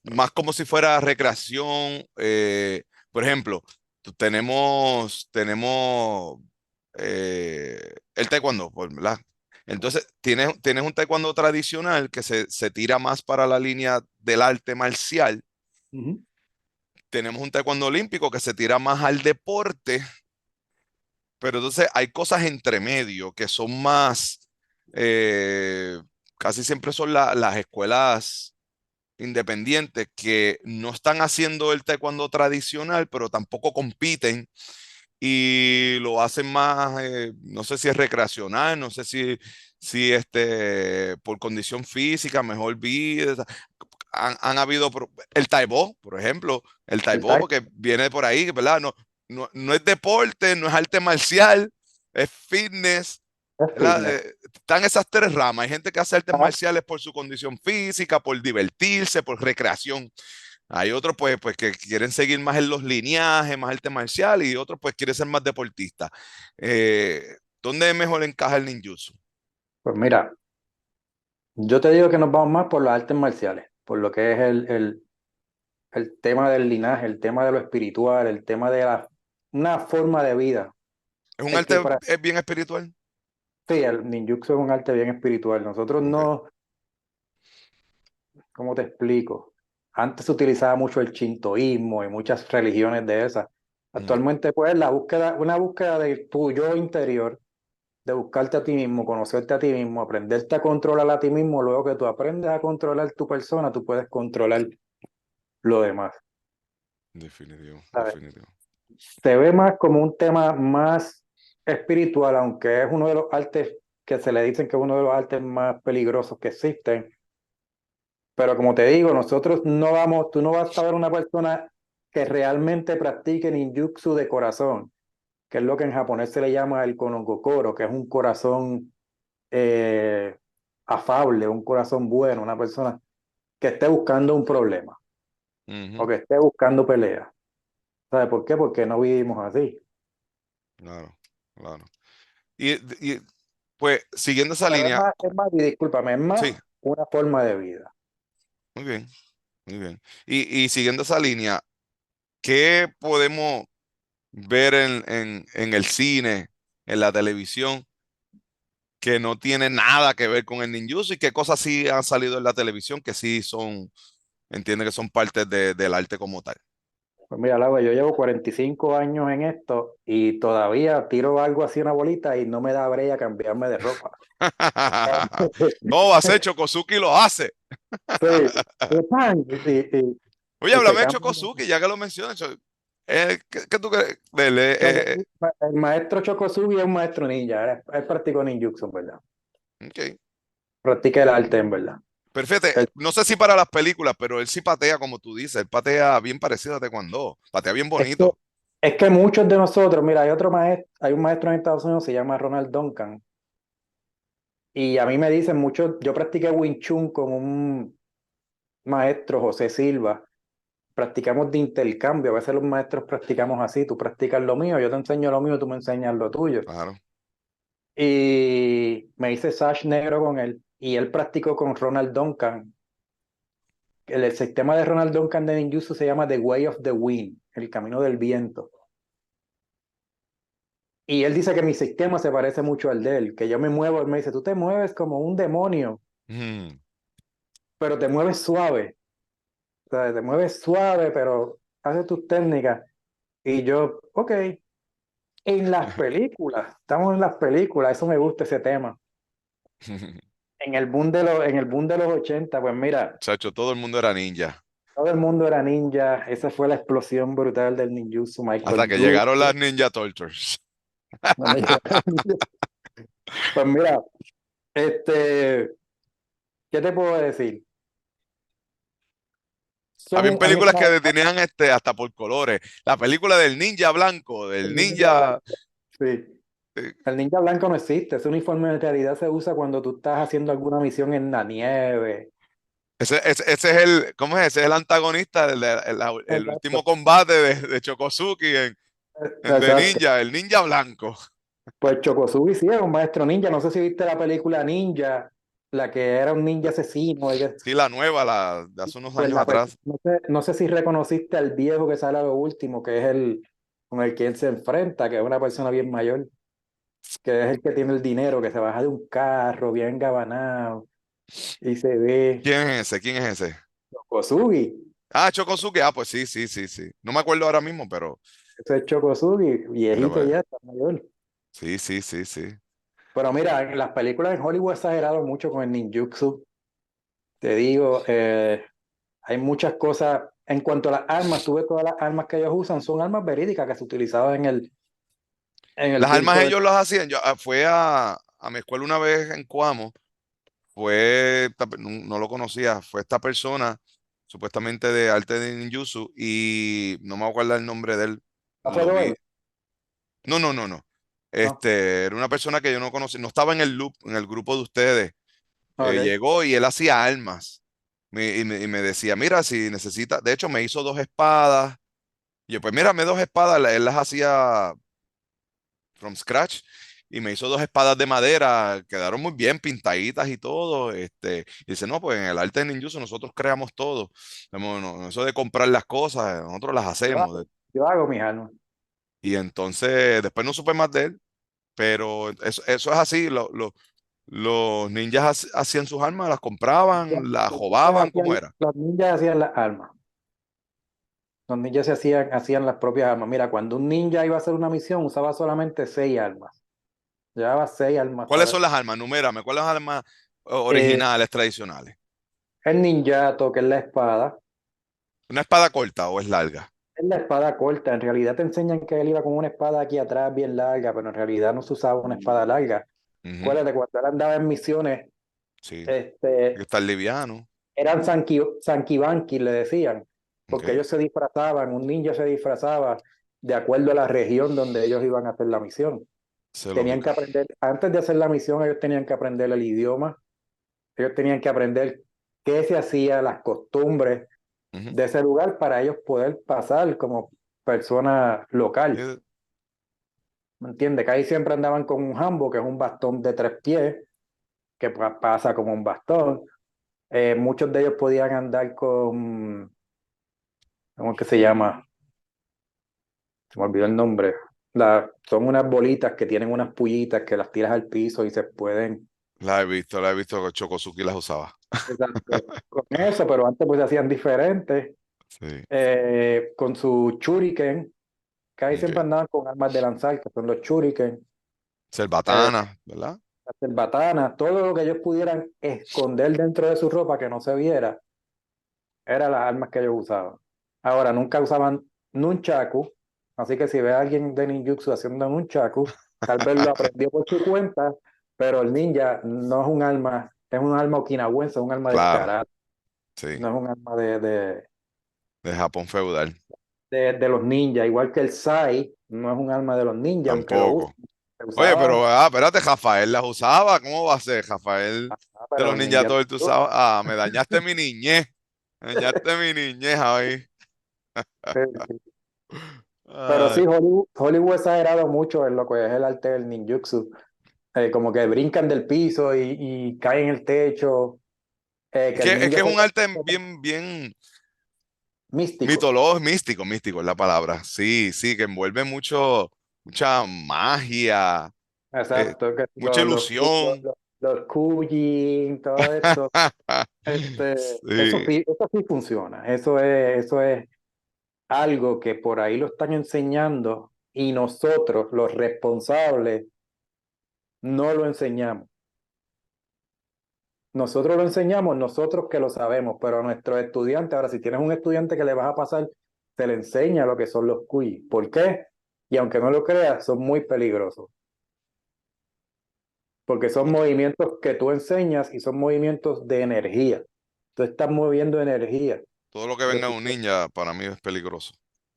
más como si fuera recreación. Por ejemplo, tenemos el taekwondo, ¿verdad? Entonces, tienes un taekwondo tradicional que se tira más para la línea del arte marcial. Ujú, Tenemos un taekwondo olímpico que se tira más al deporte, pero entonces hay cosas entre medio que son más, eh, casi siempre son las escuelas independientes que no están haciendo el taekwondo tradicional, pero tampoco compiten y lo hacen más, no sé si es recreacional, no sé si por condición física, mejor vida. Han habido el Taibo, por ejemplo, el el Taibo, Tai- porque viene por ahí, ¿verdad? No es deporte, no es arte marcial, es fitness. es ¿Verdad? fitness. Están esas tres ramas. Hay gente que hace artes Ah, marciales por su condición física, por divertirse, por recreación. Hay otros pues que quieren seguir más en los lineajes, más arte marcial, y otros pues quieren ser más deportistas. ¿Dónde mejor encaja el ninjutsu? pues mira, yo te digo que nos vamos más por las artes marciales, por lo que es el tema del linaje, el tema de lo espiritual, el tema de una forma de vida. ¿Es un Es arte que para bien espiritual? sí, el ninjutsu es un arte bien espiritual. Nosotros Ok. no, ¿cómo te explico? Antes se utilizaba mucho el shintoísmo y muchas religiones de esas. Mm, Actualmente, pues, una búsqueda de tu yo interior, de buscarte a ti mismo, conocerte a ti mismo, aprenderte a controlar a ti mismo. Luego que tú aprendes a controlar tu persona, tú puedes controlar lo demás. definitivo, ¿Sabes? definitivo. Se ve más como un tema más espiritual, aunque es uno de los artes que se le dicen que es uno de los artes más peligrosos que existen. Pero como te digo, nosotros no vamos, tú no vas a ver una persona que realmente practique ninjutsu de corazón, que es lo que en japonés se le llama el konogokoro, que es un corazón eh, afable, un corazón bueno, una persona que esté buscando un problema o Ujú, que esté buscando pelea. ¿Sabes por qué? Porque no vivimos así. claro, claro. Pues siguiendo esa Pero línea, y discúlpame, es más sí, una forma de vida. muy bien, muy bien. Y siguiendo esa línea, ¿qué podemos ver en el cine, en la televisión, que no tiene nada que ver con el ninjutsu y qué cosas sí han salido en la televisión que sí son, entiende que son partes del arte como tal? Pues mira, Laura, yo llevo 45 años en esto y todavía tiro algo así, una bolita, y no me da brea cambiarme de ropa. Todo va a ser Chokosuki lo hace. Sí, y, ¡pam! Oye, Y se háblame de cambia. Chokosuki, ya que lo mencionas. ¿Qué tú crees de él? El maestro Chokosugi es un maestro ninja, él practicó ninjutsu, en verdad. Ok. Practica el arte, en verdad. Perfecto. Él- No sé si para las películas, pero él sí patea como tú dices. Él patea bien parecido a Taekwondo. Patea bien Es que, bonito. es que muchos de nosotros, mira, hay un maestro en Estados Unidos, se llama Ronald Duncan, y a mí me dicen mucho, yo practiqué Wing Chun con un maestro, José Silva, practicamos de intercambio, a veces los maestros practicamos así, tú practicas lo mío, yo te enseño lo mío, tú me enseñas lo tuyo. Claro. Y me hice Sash negro con él, y él practicó con Ronald Duncan. El sistema de Ronald Duncan de ninjutsu se llama The Way of the Wind, el camino del viento. Y él dice que mi sistema se parece mucho al de él, que yo me muevo, él me dice, tú te mueves como un demonio, Mm. pero te mueves suave. O sea, te mueves suave, pero haces tus técnicas. Y yo, ok, en las películas, estamos en las películas, eso me gusta ese tema. En el boom de los 80 pues mira, Chacho, todo el mundo era ninja. todo el mundo era ninja, esa fue la explosión brutal del ninjutsu, Hasta Michael que Jordan. llegaron las Ninja Turtles. Pues mira, este, ¿qué te puedo decir? Habían A mí películas que detenían hasta por colores. La película del ninja blanco, del ninja ninja. blanco, sí. Eh, El ninja blanco no existe. Ese uniforme en realidad se usa cuando tú estás haciendo alguna misión en la nieve. ese es el, ¿cómo es? Ese es el antagonista, el último Exacto. combate de Chokosuki en The Exacto. Ninja, el ninja blanco. Pues Chokosugi sí era un maestro ninja. No sé si viste la película Ninja, la que era un ninja asesino. Sí, la nueva, la de hace unos Pues años atrás. no sé si reconociste al viejo que sale a lo último, que es el con el que él se enfrenta, que es una persona bien mayor, que es el que tiene el dinero, que se baja de un carro bien gabanado y se ve ¿Quién es ese? ¿Quién es ese? Chokosugi. Ah, Chokosuke. Ah, pues sí, sí, sí, sí. No me acuerdo ahora mismo, Ese es Chokosugi, viejito pero ya, está mayor. sí, sí, sí, sí. Pero mira, en las películas en Hollywood exageraron mucho con el ninjutsu. Te digo, hay muchas cosas. En cuanto a las armas, tú ves todas las armas que ellos usan, son armas verídicas que se utilizaban en el Las armas tiempo de... ellos las hacían. Yo fue a mi escuela una vez en Cuamo. No, no lo conocía. Fue esta persona, supuestamente de arte de ninjutsu, y no me acuerdo el nombre de él. ¿No fue Lo vi. Doyle? No, no, no, no. No. Era una persona que yo no conocí. No estaba en el loop, en el grupo de ustedes. Ok. Llegó y él hacía armas. Y me decía, mira, si necesita, de hecho me hizo dos espadas. Y yo, pues mírame dos espadas, él las hacía from scratch. Y me hizo dos espadas de madera, quedaron muy bien pintaditas y todo. Y dice, no, pues en el arte de ninjutsu nosotros creamos todo. No, eso de comprar las cosas, nosotros las hacemos. Yo hago mis armas. Y entonces después no supe más de él, pero eso es así. Los ninjas hacían sus armas, las compraban, las jobaban, ¿cómo era? Los ninjas hacían las armas. Los ninjas hacían las propias armas. Mira, cuando un ninja iba a hacer una misión, usaba solamente 6 armas. Llevaba 6 armas ¿Cuáles para... son las armas? Numérame, ¿cuáles son las armas Eh, originales, tradicionales? el ninjato, que es la espada. ¿Una espada corta o es larga? Es la espada corta. En realidad te enseñan que él iba con una espada aquí atrás bien larga, pero en realidad no se usaba una espada larga. Ujú, Acuérdate, cuando él andaba en misiones, sí, hay que este, estar liviano. eran sanquibanqui, le decían, Ok, porque ellos se disfrazaban, un ninja se disfrazaba de acuerdo a la región donde ellos iban a hacer la misión. esa es Tenían que lógica. aprender, antes de hacer la misión, ellos tenían que aprender el idioma, ellos tenían que aprender qué se hacía, las costumbres Ujú, de ese lugar para ellos poder pasar como persona local. eh, ¿Me entiendes? Que ahí siempre andaban con un jambo, que es un bastón de 3 pies, que pasa como un bastón. Muchos de ellos podían andar con, ¿cómo es que se llama? Se me olvidó el nombre. Son unas bolitas que tienen unas pullitas que las tiras al piso y se pueden... la he visto que Chokosuki las usaba. Exacto. Con eso, pero antes pues se hacían diferentes. Sí, Con su shuriken, que ahí siempre ok. andaban con armas de lanzar, que son los shuriken, eh, Cerbatana, ¿verdad? las batanas, todo lo que ellos pudieran esconder dentro de su ropa que no se viera, eran las armas que ellos usaban. Ahora, nunca usaban nunchaku, así que si ve a alguien de ninjutsu haciendo nunchaku, tal vez lo aprendió por su cuenta, pero el ninja no es un arma, es un arma okinawense, es un arma de Claro, karate, sí, no es un arma de Japón feudal. de los ninjas, igual que el sai, no es un arma de los ninjas, aunque lo Tampoco. usan. Se Oye, usaba, pero espérate, Rafael las usaba. ¿Cómo va a ser? Rafael de pero los los Ninja ninjas... Turtles tú usaba. Ah, me dañaste mi niñez. Me dañaste mi niñez ahí. Pero sí, Ay, Hollywood ha exagerado mucho en lo que es el arte del ninjutsu. Como que brincan del piso y caen en el techo, que el es que ninja es se un arte bien místico. mitológico, místico es la palabra. Sí, sí, que envuelve mucha magia, eh, Exacto, que mucha ilusión. los Kuujin, todo esto. Sí, Eso sí funciona. Eso es algo que por ahí lo están enseñando y nosotros, los responsables, no lo enseñamos. Nosotros lo enseñamos, nosotros que lo sabemos, pero a nuestros estudiantes, ahora si tienes un estudiante que le vas a pasar, se le enseña lo que son los cuy. ¿Por qué? Y aunque no lo creas, son muy peligrosos, porque son movimientos que tú enseñas y son movimientos de energía. Tú estás moviendo energía. todo lo que Entonces, venga de un ninja para mí es peligroso.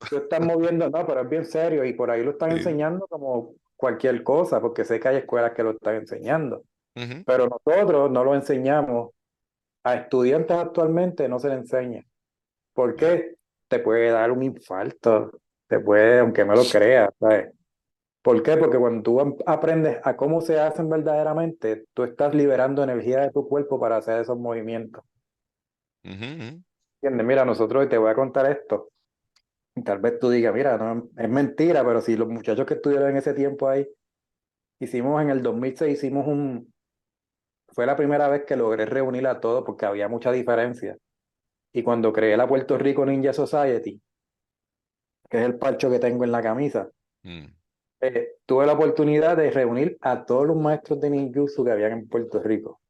tú estás moviendo, no, pero es bien serio y por ahí lo están Sí, enseñando como cualquier cosa, porque sé que hay escuelas que lo están enseñando, Ujú. pero nosotros no lo enseñamos. A estudiantes actualmente no se les enseña. ¿Por Ya. qué? Te puede dar un infarto, te puede, aunque no lo creas, ¿sabes? ¿Por qué? Porque cuando tú aprendes a cómo se hacen verdaderamente, tú estás liberando energía de tu cuerpo para hacer esos movimientos. Ujú, ujú. ¿Entiendes? Mira, nosotros te voy a contar esto. Y tal vez tú digas, mira, no, es mentira, pero si los muchachos que estuvieron en ese tiempo ahí, hicimos en el 2006, fue la primera vez que logré reunir a todos porque había mucha diferencia. Y cuando creé la Puerto Rico Ninja Society, que es el parcho que tengo en la camisa, Mm. tuve la oportunidad de reunir a todos los maestros de ninjutsu que habían en Puerto Rico.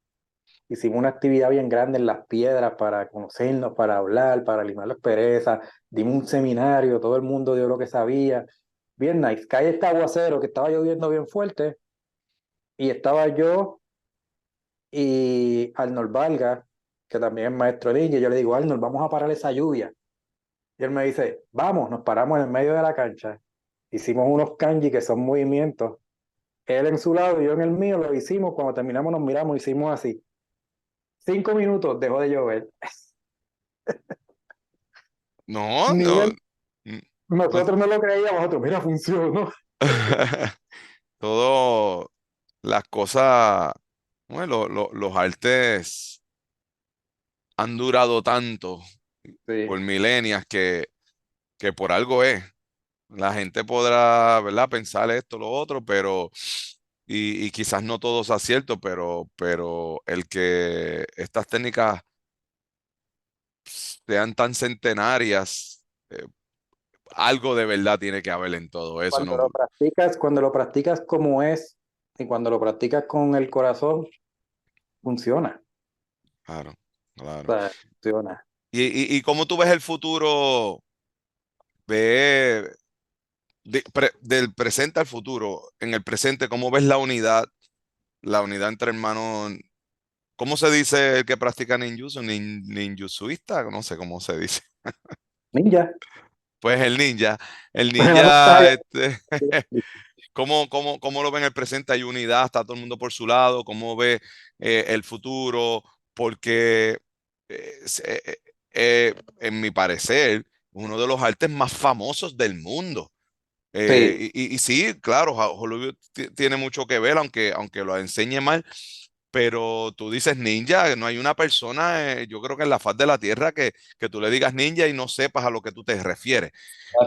Hicimos una actividad bien grande en las piedras para conocernos, para hablar, para limar las perezas. Dimos un seminario, todo el mundo dio lo que sabía. Bien nice. Cae este aguacero que estaba lloviendo bien fuerte y estaba yo y Arnold Valga, que también es maestro ninja. Y yo le digo, Arnold, vamos a parar esa lluvia. Y él me dice, vamos, nos paramos en el medio de la cancha. Hicimos unos kanji que son movimientos. Él en su lado y yo en el mío lo hicimos. Cuando terminamos nos miramos, hicimos así. 5 minutos dejó de llover. No, Ni no, él, no. nosotros no lo creíamos, nosotros, mira, funcionó. Todo las cosas, bueno, los artes han durado tanto Sí, por milenias que por algo es. La gente podrá, ¿verdad?, pensar esto, lo otro, pero, y quizás no todo sea cierto, pero el que estas técnicas sean tan centenarias, algo de verdad tiene que haber en todo eso, ¿no? cuando lo practicas como es y cuando lo practicas con el corazón, funciona. Claro, O claro. sea, funciona. ¿Y cómo tú ves el futuro? Ve del presente al futuro. En el presente, ¿cómo ves la unidad entre hermanos? ¿Cómo se dice el que practica ninjutsu? Ninjutsuista, no sé cómo se dice. Ninja. Pues el Está ninja, bien. ¿cómo lo ve en el presente? ¿Hay unidad? ¿Está todo el mundo por su lado? ¿Cómo ve el futuro? Porque, en mi parecer, uno de los artes más famosos del mundo. Sí, Y sí, claro, Hollywood tiene mucho que ver, aunque lo enseñe mal, pero tú dices ninja, no hay una persona, yo creo que en la faz de la tierra que tú le digas ninja y no sepas a lo que tú te refieres.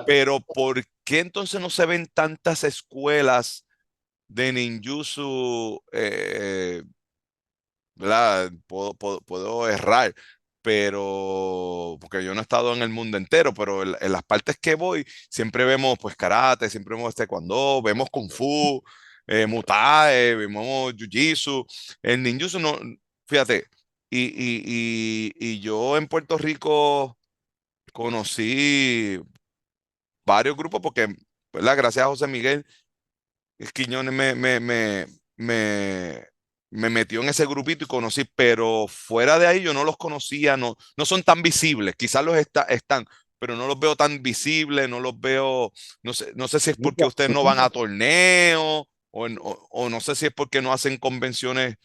Pero ¿por qué entonces no se ven tantas escuelas de ninjutsu? ¿Verdad? Puedo errar, pero porque yo no he estado en el mundo entero, pero en las partes que voy, siempre vemos pues karate, siempre vemos taekwondo, vemos kung fu, muay, vemos jiu-jitsu, el ninjutsu no, fíjate, y yo en Puerto Rico conocí varios grupos porque, ¿verdad? Gracias a José Miguel Quiñones me, me metió en ese grupito y conocí, pero fuera de ahí yo no los conocía, no son tan visibles, quizás están, pero no los veo tan visibles, no los veo, no sé si es porque ninja, ustedes no van ninja. a torneos o no sé si es porque no hacen convenciones,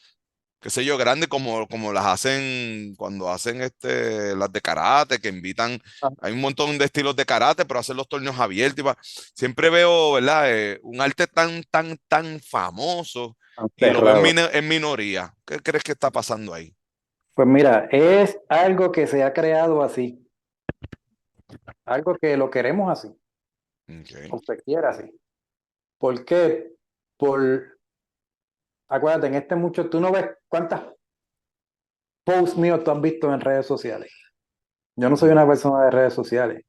qué sé yo, grandes como las hacen cuando hacen las de karate, que invitan, hay un montón de estilos de karate, pero hacen los torneos abiertos. Siempre veo, ¿verdad? Un arte tan famoso y lo veo en, Cerrado. en minoría. ¿Qué crees que está pasando ahí? Pues mira, es algo que se ha creado así, algo que lo queremos así, Okay. o se quiere así. ¿Por qué? Por, acuérdate, en este mucho, tú no ves cuántas posts míos tú has visto en redes sociales. Yo no soy Ujú, una persona de redes sociales.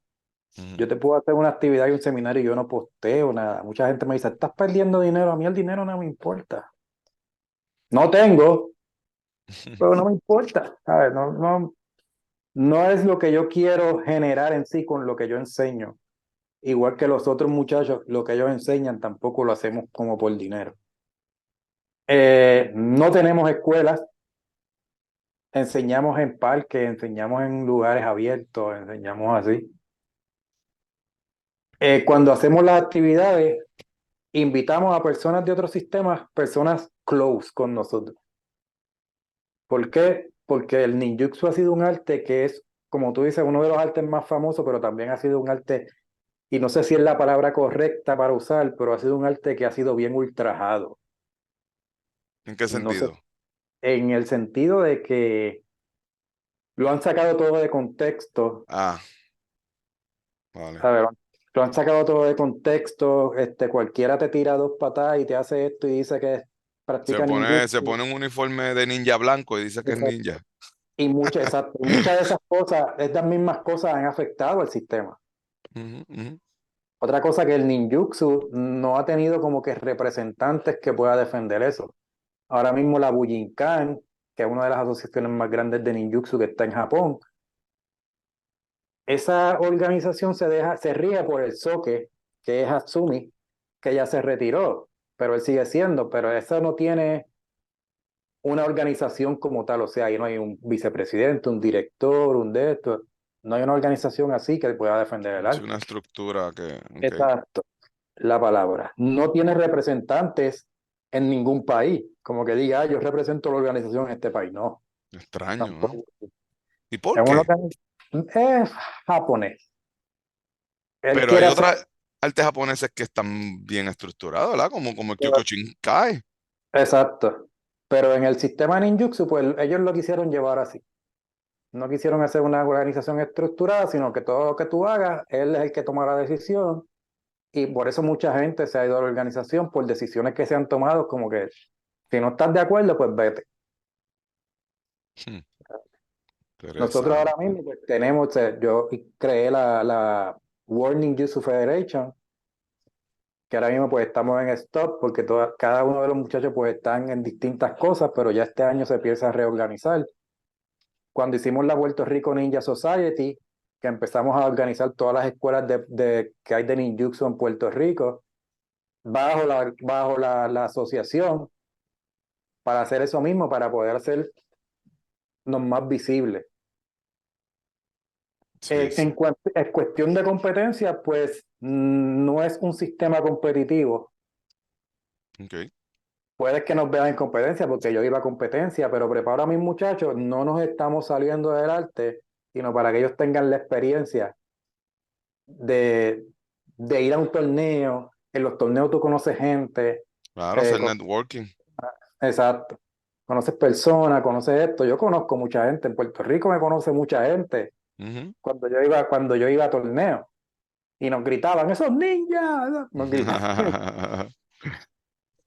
ujú. Yo te puedo hacer una actividad y un seminario y yo no posteo nada. Mucha gente me dice, estás perdiendo dinero. A mí el dinero no me importa. No tengo, pero no me importa. ¿Sabes? No, no, no es lo que yo quiero generar en sí con lo que yo enseño. Igual que los otros muchachos, lo que ellos enseñan tampoco lo hacemos como por dinero. No tenemos escuelas, enseñamos en parques, enseñamos en lugares abiertos, enseñamos así. Cuando hacemos las actividades, invitamos a personas de otros sistemas, personas close con nosotros. ¿Por qué? Porque el ninjutsu ha sido un arte que es, como tú dices, uno de los artes más famosos, pero también ha sido un arte, y no sé si es la palabra correcta para usar, pero ha sido un arte que ha sido bien ultrajado. ¿En qué No sé, sentido? en el sentido de que lo han sacado todo de contexto, Ah, vale. ¿sabes? Lo han sacado todo de contexto, cualquiera te tira dos patadas y te hace esto y dice que practica Se ninjutsu. pone un uniforme de ninja blanco y dice que es Exacto. ninja. Exacto, y muchas de esas cosas, estas mismas cosas han afectado al sistema. Ujú, ujú. Otra cosa que el ninjutsu no ha tenido como que representantes que pueda defender eso. Ahora mismo la Bujinkan, que es una de las asociaciones más grandes de ninjutsu que está en Japón, esa organización se rige por el Soke, que es Hatsumi, que ya se retiró, pero él sigue siendo, pero eso no tiene una organización como tal, o sea, ahí no hay un vicepresidente, un director, un de esto, no hay una organización así que pueda defender el Es arte. una estructura que, ok, Exacto, la palabra. No tiene representantes en ningún país, como que diga, "Ah, yo represento la organización en este país". No, extraño, ¿no? tampoco. ¿Y por Es una qué? es japonés. Él Pero hay quiere hacer, otras artes japoneses que están bien estructuradas, ¿verdad? Como el Kyokushinkai. exacto. Pero en el sistema ninjutsu, pues ellos lo quisieron llevar así. No quisieron hacer una organización estructurada, sino que todo lo que tú hagas, él es el que toma la decisión. Y por eso mucha gente se ha ido a la organización por decisiones que se han tomado, como que si no estás de acuerdo, pues vete. Hmm, Nosotros ahora interesante. mismo pues, tenemos, yo creé la World Ninjutsu Federation, que ahora mismo pues estamos en stop porque cada uno de los muchachos pues están en distintas cosas, pero ya este año se empieza a reorganizar. Cuando hicimos la Puerto Rico Ninja Society, que empezamos a organizar todas las escuelas que hay de ninjutsu en Puerto Rico, bajo la asociación, para hacer eso mismo, para poder hacernos más visibles. Sí, sí. En cuestión de competencia, pues no es un sistema competitivo. Ok. Puede que nos vean en competencia, porque yo iba a competencia, pero preparo a mis muchachos, no nos estamos saliendo del arte, sino para que ellos tengan la experiencia de, de ir a un torneo. En los torneos tú conoces gente, Claro, eh, hacer con- networking. exacto, conoces personas, conoces esto. Yo conozco mucha gente, en Puerto Rico me conoce mucha gente Ujú. cuando yo iba a torneos y nos gritaban, esos ninjas, nos gritaban.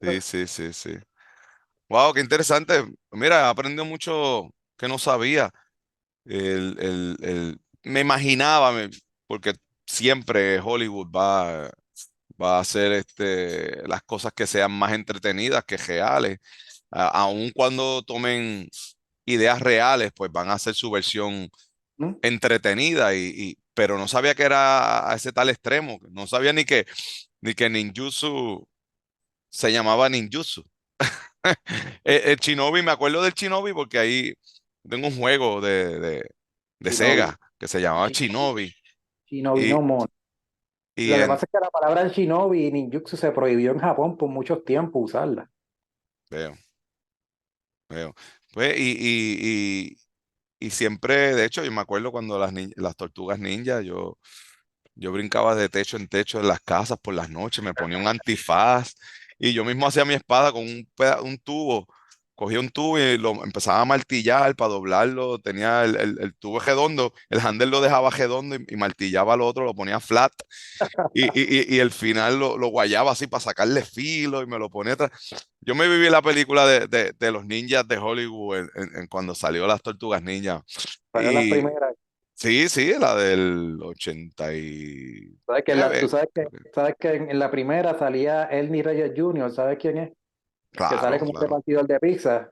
Sí, sí, sí, sí. Wow, qué interesante. Mira, he aprendido mucho que no sabía. Me imaginaba, porque siempre Hollywood va a hacer las cosas que sean más entretenidas que reales. Aun cuando tomen ideas reales, pues van a hacer su versión ¿Mm? entretenida, pero no sabía que era a ese tal extremo. No sabía ni que ninjutsu se llamaba ninjutsu. El Shinobi, me acuerdo del Shinobi porque ahí tengo un juego de Shinobi. Sega que se llamaba Shinobi, Shinobi. Shinobi Y, no more. y Lo que en, pasa es que la palabra Shinobi y ninjutsu se prohibió en Japón por mucho tiempo usarla. veo, veo. Pues, y siempre, de hecho, yo me acuerdo cuando las tortugas ninja, yo brincaba de techo en techo en las casas por las noches, me ponía un antifaz y yo mismo hacía mi espada con un tubo. Cogía un tubo y lo empezaba a martillar para doblarlo. Tenía el tubo redondo, el handle lo dejaba redondo y martillaba al otro, lo ponía flat y el final lo guayaba así para sacarle filo y me lo ponía atrás. Yo me viví la película de los ninjas de Hollywood en cuando salió Las Tortugas Ninjas. Para las Y primeras. sí, sí, la del 80 y... Tú nueve, sabes que en la primera salía Ernie Reyes Jr., ¿sabes quién es? Que sale claro, como un claro. repartidor de pizza.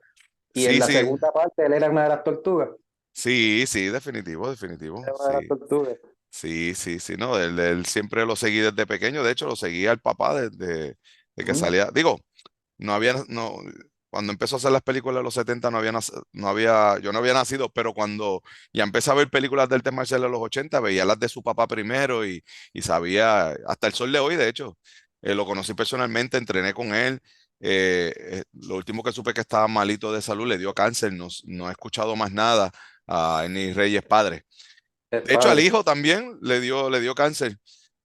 Y en Sí, la sí, segunda parte él era una de las tortugas. sí, sí, definitivo, definitivo. Era una de las Sí, tortugas. sí, sí, sí, no, él siempre lo seguí desde pequeño. De hecho, lo seguía el papá de que Ujú. salía. Digo, no había, no, cuando empezó a hacer las películas de los 70 no había, yo no había nacido, pero cuando ya empecé a ver películas del tema marcial de los 80 veía las de su papá primero y sabía, hasta el sol de hoy, de hecho, Lo conocí personalmente, entrené con él. Lo último que supe que estaba malito de salud, le dio cáncer. No, no he escuchado más nada a Ernie Reyes padre. Es De hecho, al padre. hijo también le dio cáncer,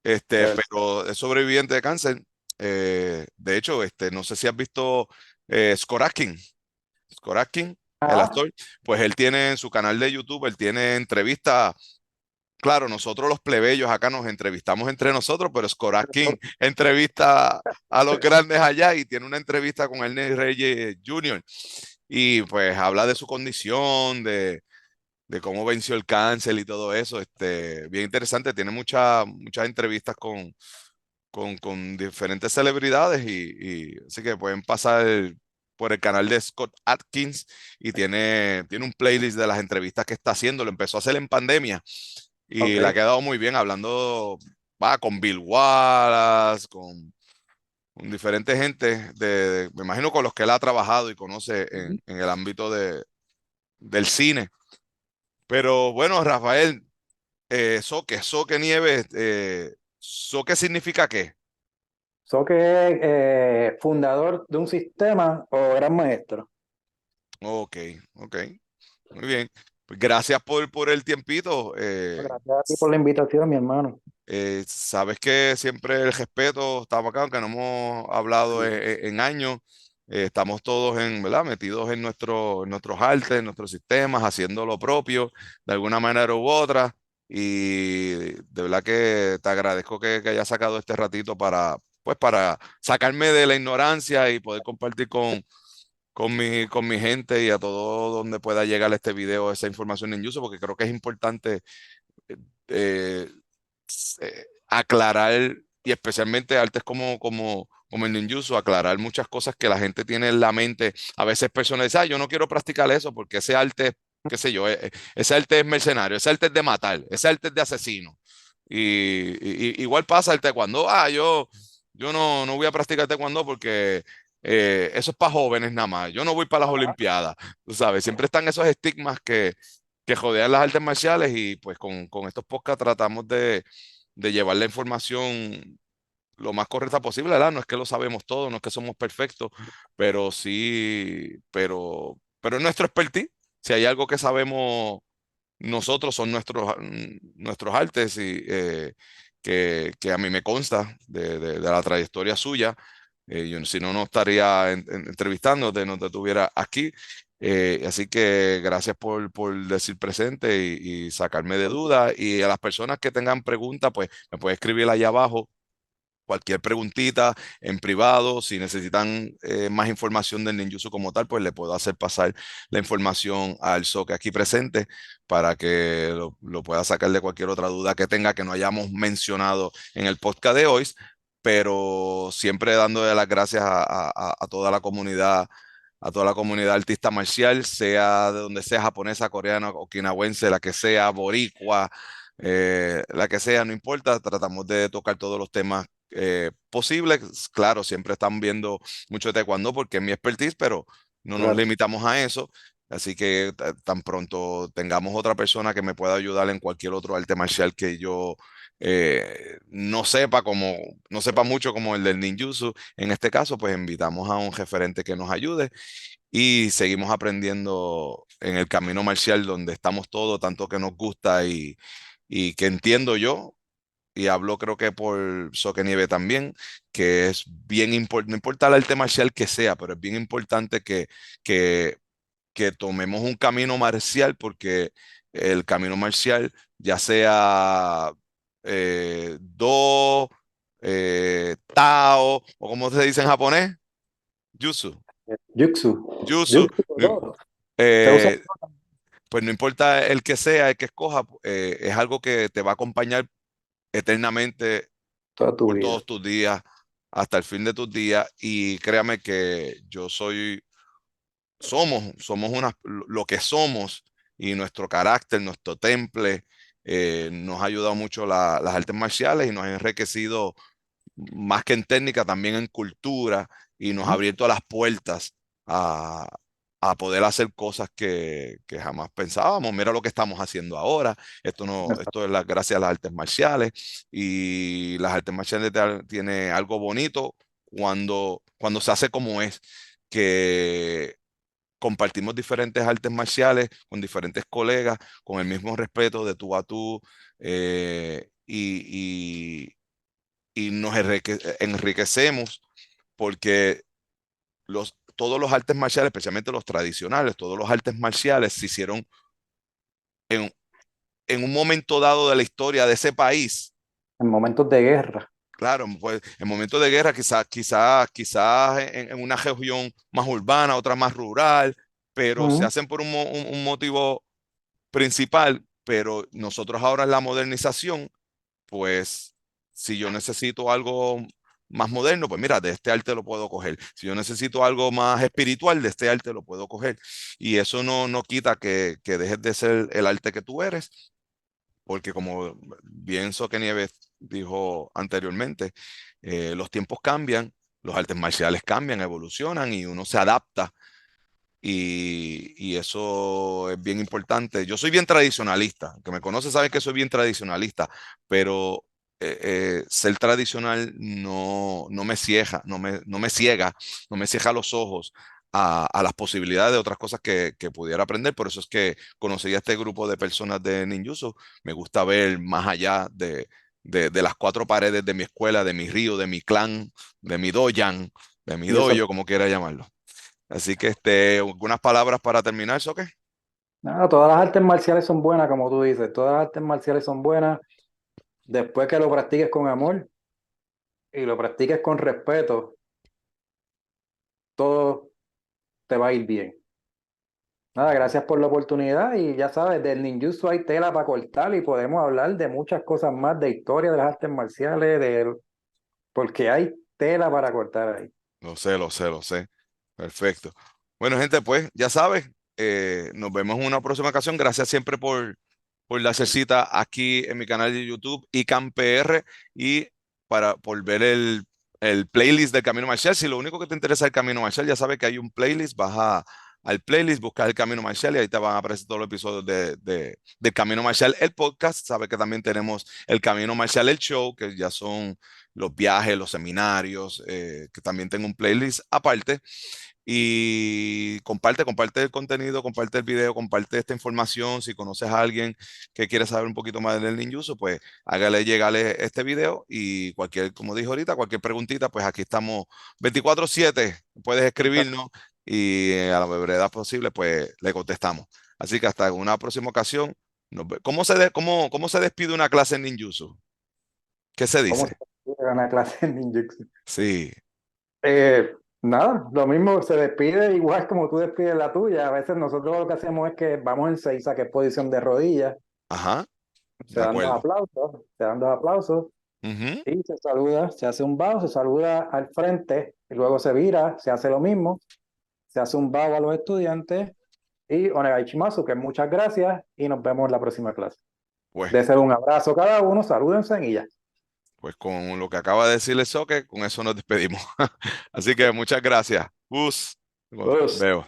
Ya, pero es sobreviviente de cáncer. De hecho, no sé si has visto Skorakin. Skorakin, el ah, actor, pues él tiene en su canal de YouTube, él tiene entrevistas. Claro, nosotros los plebeyos acá nos entrevistamos entre nosotros, pero Skorakin entrevista a los grandes allá y tiene una entrevista con Ernest Reyes Jr. Y pues habla de su condición, de cómo venció el cáncer y todo eso. Bien interesante, tiene muchas entrevistas con diferentes celebridades y así que pueden pasar por el canal de Scott Atkins y tiene un playlist de las entrevistas que está haciendo. Lo empezó a hacer en pandemia y le ha ok. quedado muy bien hablando, va, con Bill Wallace, con diferentes gente, me imagino con los que él ha trabajado y conoce Ujú. en el ámbito del cine. Pero bueno, Rafael, Soque Nieves, ¿Soque significa qué? ¿So que es fundador de un sistema o gran maestro? Ok, ok, muy bien. Pues gracias por el tiempito. Gracias a ti por la invitación, mi hermano. Sabes que siempre el respeto está acá, aunque no hemos hablado en años. Estamos todos ¿verdad? Metidos en nuestros artes, en nuestros sistemas, haciendo lo propio de alguna manera u otra. Y de verdad que te agradezco que hayas sacado este ratito para sacarme de la ignorancia y poder compartir con mi gente y a todo donde pueda llegar este video, esa información en uso, porque creo que es importante eh, aclarar, y especialmente artes como el ninjutsu, aclarar muchas cosas que la gente tiene en la mente. A veces personas dicen, yo no quiero practicar eso porque ese arte, qué sé yo, ese arte es mercenario, ese arte es de matar, ese arte es de asesino. Igual pasa el taekwondo, yo no voy a practicar taekwondo porque eso es para jóvenes nada más, yo no voy para las olimpiadas, tú sabes, siempre están esos estigmas que rodean las artes marciales y pues con estos podcasts tratamos de llevar la información lo más correcta posible, ¿verdad? No es que lo sabemos todo, no es que somos perfectos, pero sí, pero es nuestro expertise. Si hay algo que sabemos nosotros son nuestros artes y que a mí me consta de la trayectoria suya. Si no, no estaría entrevistándote, no te tuviera aquí. Así que gracias por decir presente y sacarme de dudas. Y a las personas que tengan preguntas, pues me puede escribir allá abajo cualquier preguntita en privado, si necesitan más información del ninjutsu como tal, pues le puedo hacer pasar la información al Soke aquí presente para que lo pueda sacar de cualquier otra duda que tenga que no hayamos mencionado en el podcast de hoy, pero siempre dándole las gracias a toda la comunidad artista marcial, sea de donde sea, japonesa, coreana, okinawense, la que sea, boricua, la que sea, no importa, tratamos de tocar todos los temas posibles. Claro, siempre están viendo mucho de taekwondo porque es mi expertise, pero no nos Claro. limitamos a eso. Así que tan pronto tengamos otra persona que me pueda ayudar en cualquier otro arte marcial que yo no sepa mucho como el del ninjutsu, en este caso, pues invitamos a un referente que nos ayude y seguimos aprendiendo en el camino marcial donde estamos todos, tanto que nos gusta y que entiendo yo y hablo creo que por Soque Nieve también, que es bien importante, no importa el arte marcial que sea, pero es bien importante que, que tomemos un camino marcial porque el camino marcial, ya sea Do, Tao, o como se dice en japonés, Jutsu, Jutsu. Jutsu, Jutsu, todo. Se usa eh, pues no importa el que sea, el que escoja, es algo que te va a acompañar eternamente toda tu por vida. todos tus días, hasta el fin de tus días. Y créame que somos lo que somos y nuestro carácter, nuestro temple, nos ha ayudado mucho las artes marciales y nos ha enriquecido más que en técnica, también en cultura y nos ha Ujú. abierto las puertas a, a poder hacer cosas que jamás pensábamos. Mira lo que estamos haciendo ahora. Esto no, esto es gracias a las artes marciales. Y las artes marciales tiene algo bonito cuando se hace como es, que compartimos diferentes artes marciales con diferentes colegas, con el mismo respeto de tú a tú, y nos enriquecemos porque todos los artes marciales, especialmente los tradicionales, todos los artes marciales se hicieron en, en un momento dado de la historia de ese país. En momentos de guerra. Claro, pues en momentos de guerra, quizás en una región más urbana, otra más rural, pero se Ujú. hacen por un motivo principal. Pero nosotros ahora en la modernización, pues si yo necesito algo más moderno, pues mira, de este arte lo puedo coger. Si yo necesito algo más espiritual, de este arte lo puedo coger. Y eso no quita que dejes de ser el arte que tú eres, porque como bien Soque Nieves dijo anteriormente, los tiempos cambian, los artes marciales cambian, evolucionan y uno se adapta, y eso es bien importante. Yo soy bien tradicionalista. Que me conoce sabe que soy bien tradicionalista, pero ser tradicional no me ciega, no me ciega los ojos a las posibilidades de otras cosas que pudiera aprender. Por eso es que conocí a este grupo de personas de ninjutsu. Me gusta ver más allá de las cuatro paredes de mi escuela, de mi río, de mi clan, de mi doyan, de mi Y eso, dojo, como quiera llamarlo. Así que algunas palabras para terminar, ¿eso qué? nada, todas las artes marciales son buenas, como tú dices, todas las artes marciales son buenas después que lo practiques con amor y lo practiques con respeto, todo te va a ir bien. Nada, gracias por la oportunidad y ya sabes, del ninjutsu hay tela para cortar y podemos hablar de muchas cosas más, de historia de las artes marciales, porque hay tela para cortar ahí. Lo sé, lo sé, lo sé. Perfecto. Bueno, gente, pues ya sabes, nos vemos en una próxima ocasión. Gracias siempre por la cita aquí en mi canal de YouTube, ICANPR, y por ver el playlist del Camino Marcial. Si lo único que te interesa es el Camino Marcial, ya sabes que hay un playlist, al playlist, busca el Camino Marcial y ahí te van a aparecer todos los episodios del Camino Marcial, el podcast. Sabes que también tenemos el Camino Marcial, el show, que ya son los viajes, los seminarios, que también tengo un playlist aparte. Y comparte el contenido, comparte el video, comparte esta información. Si conoces a alguien que quiere saber un poquito más del ninjutsu, pues hágale llegarle este video, y como dijo ahorita, cualquier preguntita, pues aquí estamos 24/7. Puedes escribirnos y a la brevedad posible, pues le contestamos. Así que hasta una próxima ocasión. ¿Cómo se despide una clase en ninjutsu? ¿Qué se ¿Cómo se dice? puede ganar clase en ninjutsu? Sí, Nada, lo mismo, se despide igual como tú despides la tuya. A veces nosotros lo que hacemos es que vamos en seis, a que es posición de rodillas, ajá, se de dan dos acuerdo. aplausos, se dan dos aplausos Ujú. y se saluda, se hace un bow, se saluda al frente y luego se vira, se hace lo mismo, se hace un bow a los estudiantes y onegai shimasu, que es muchas gracias y nos vemos en la próxima clase. Pues, Desen un abrazo cada uno, salúdense y ya. pues con lo que acaba de decirle Soque, con eso nos despedimos. Así que muchas gracias. Us, Adiós. veo.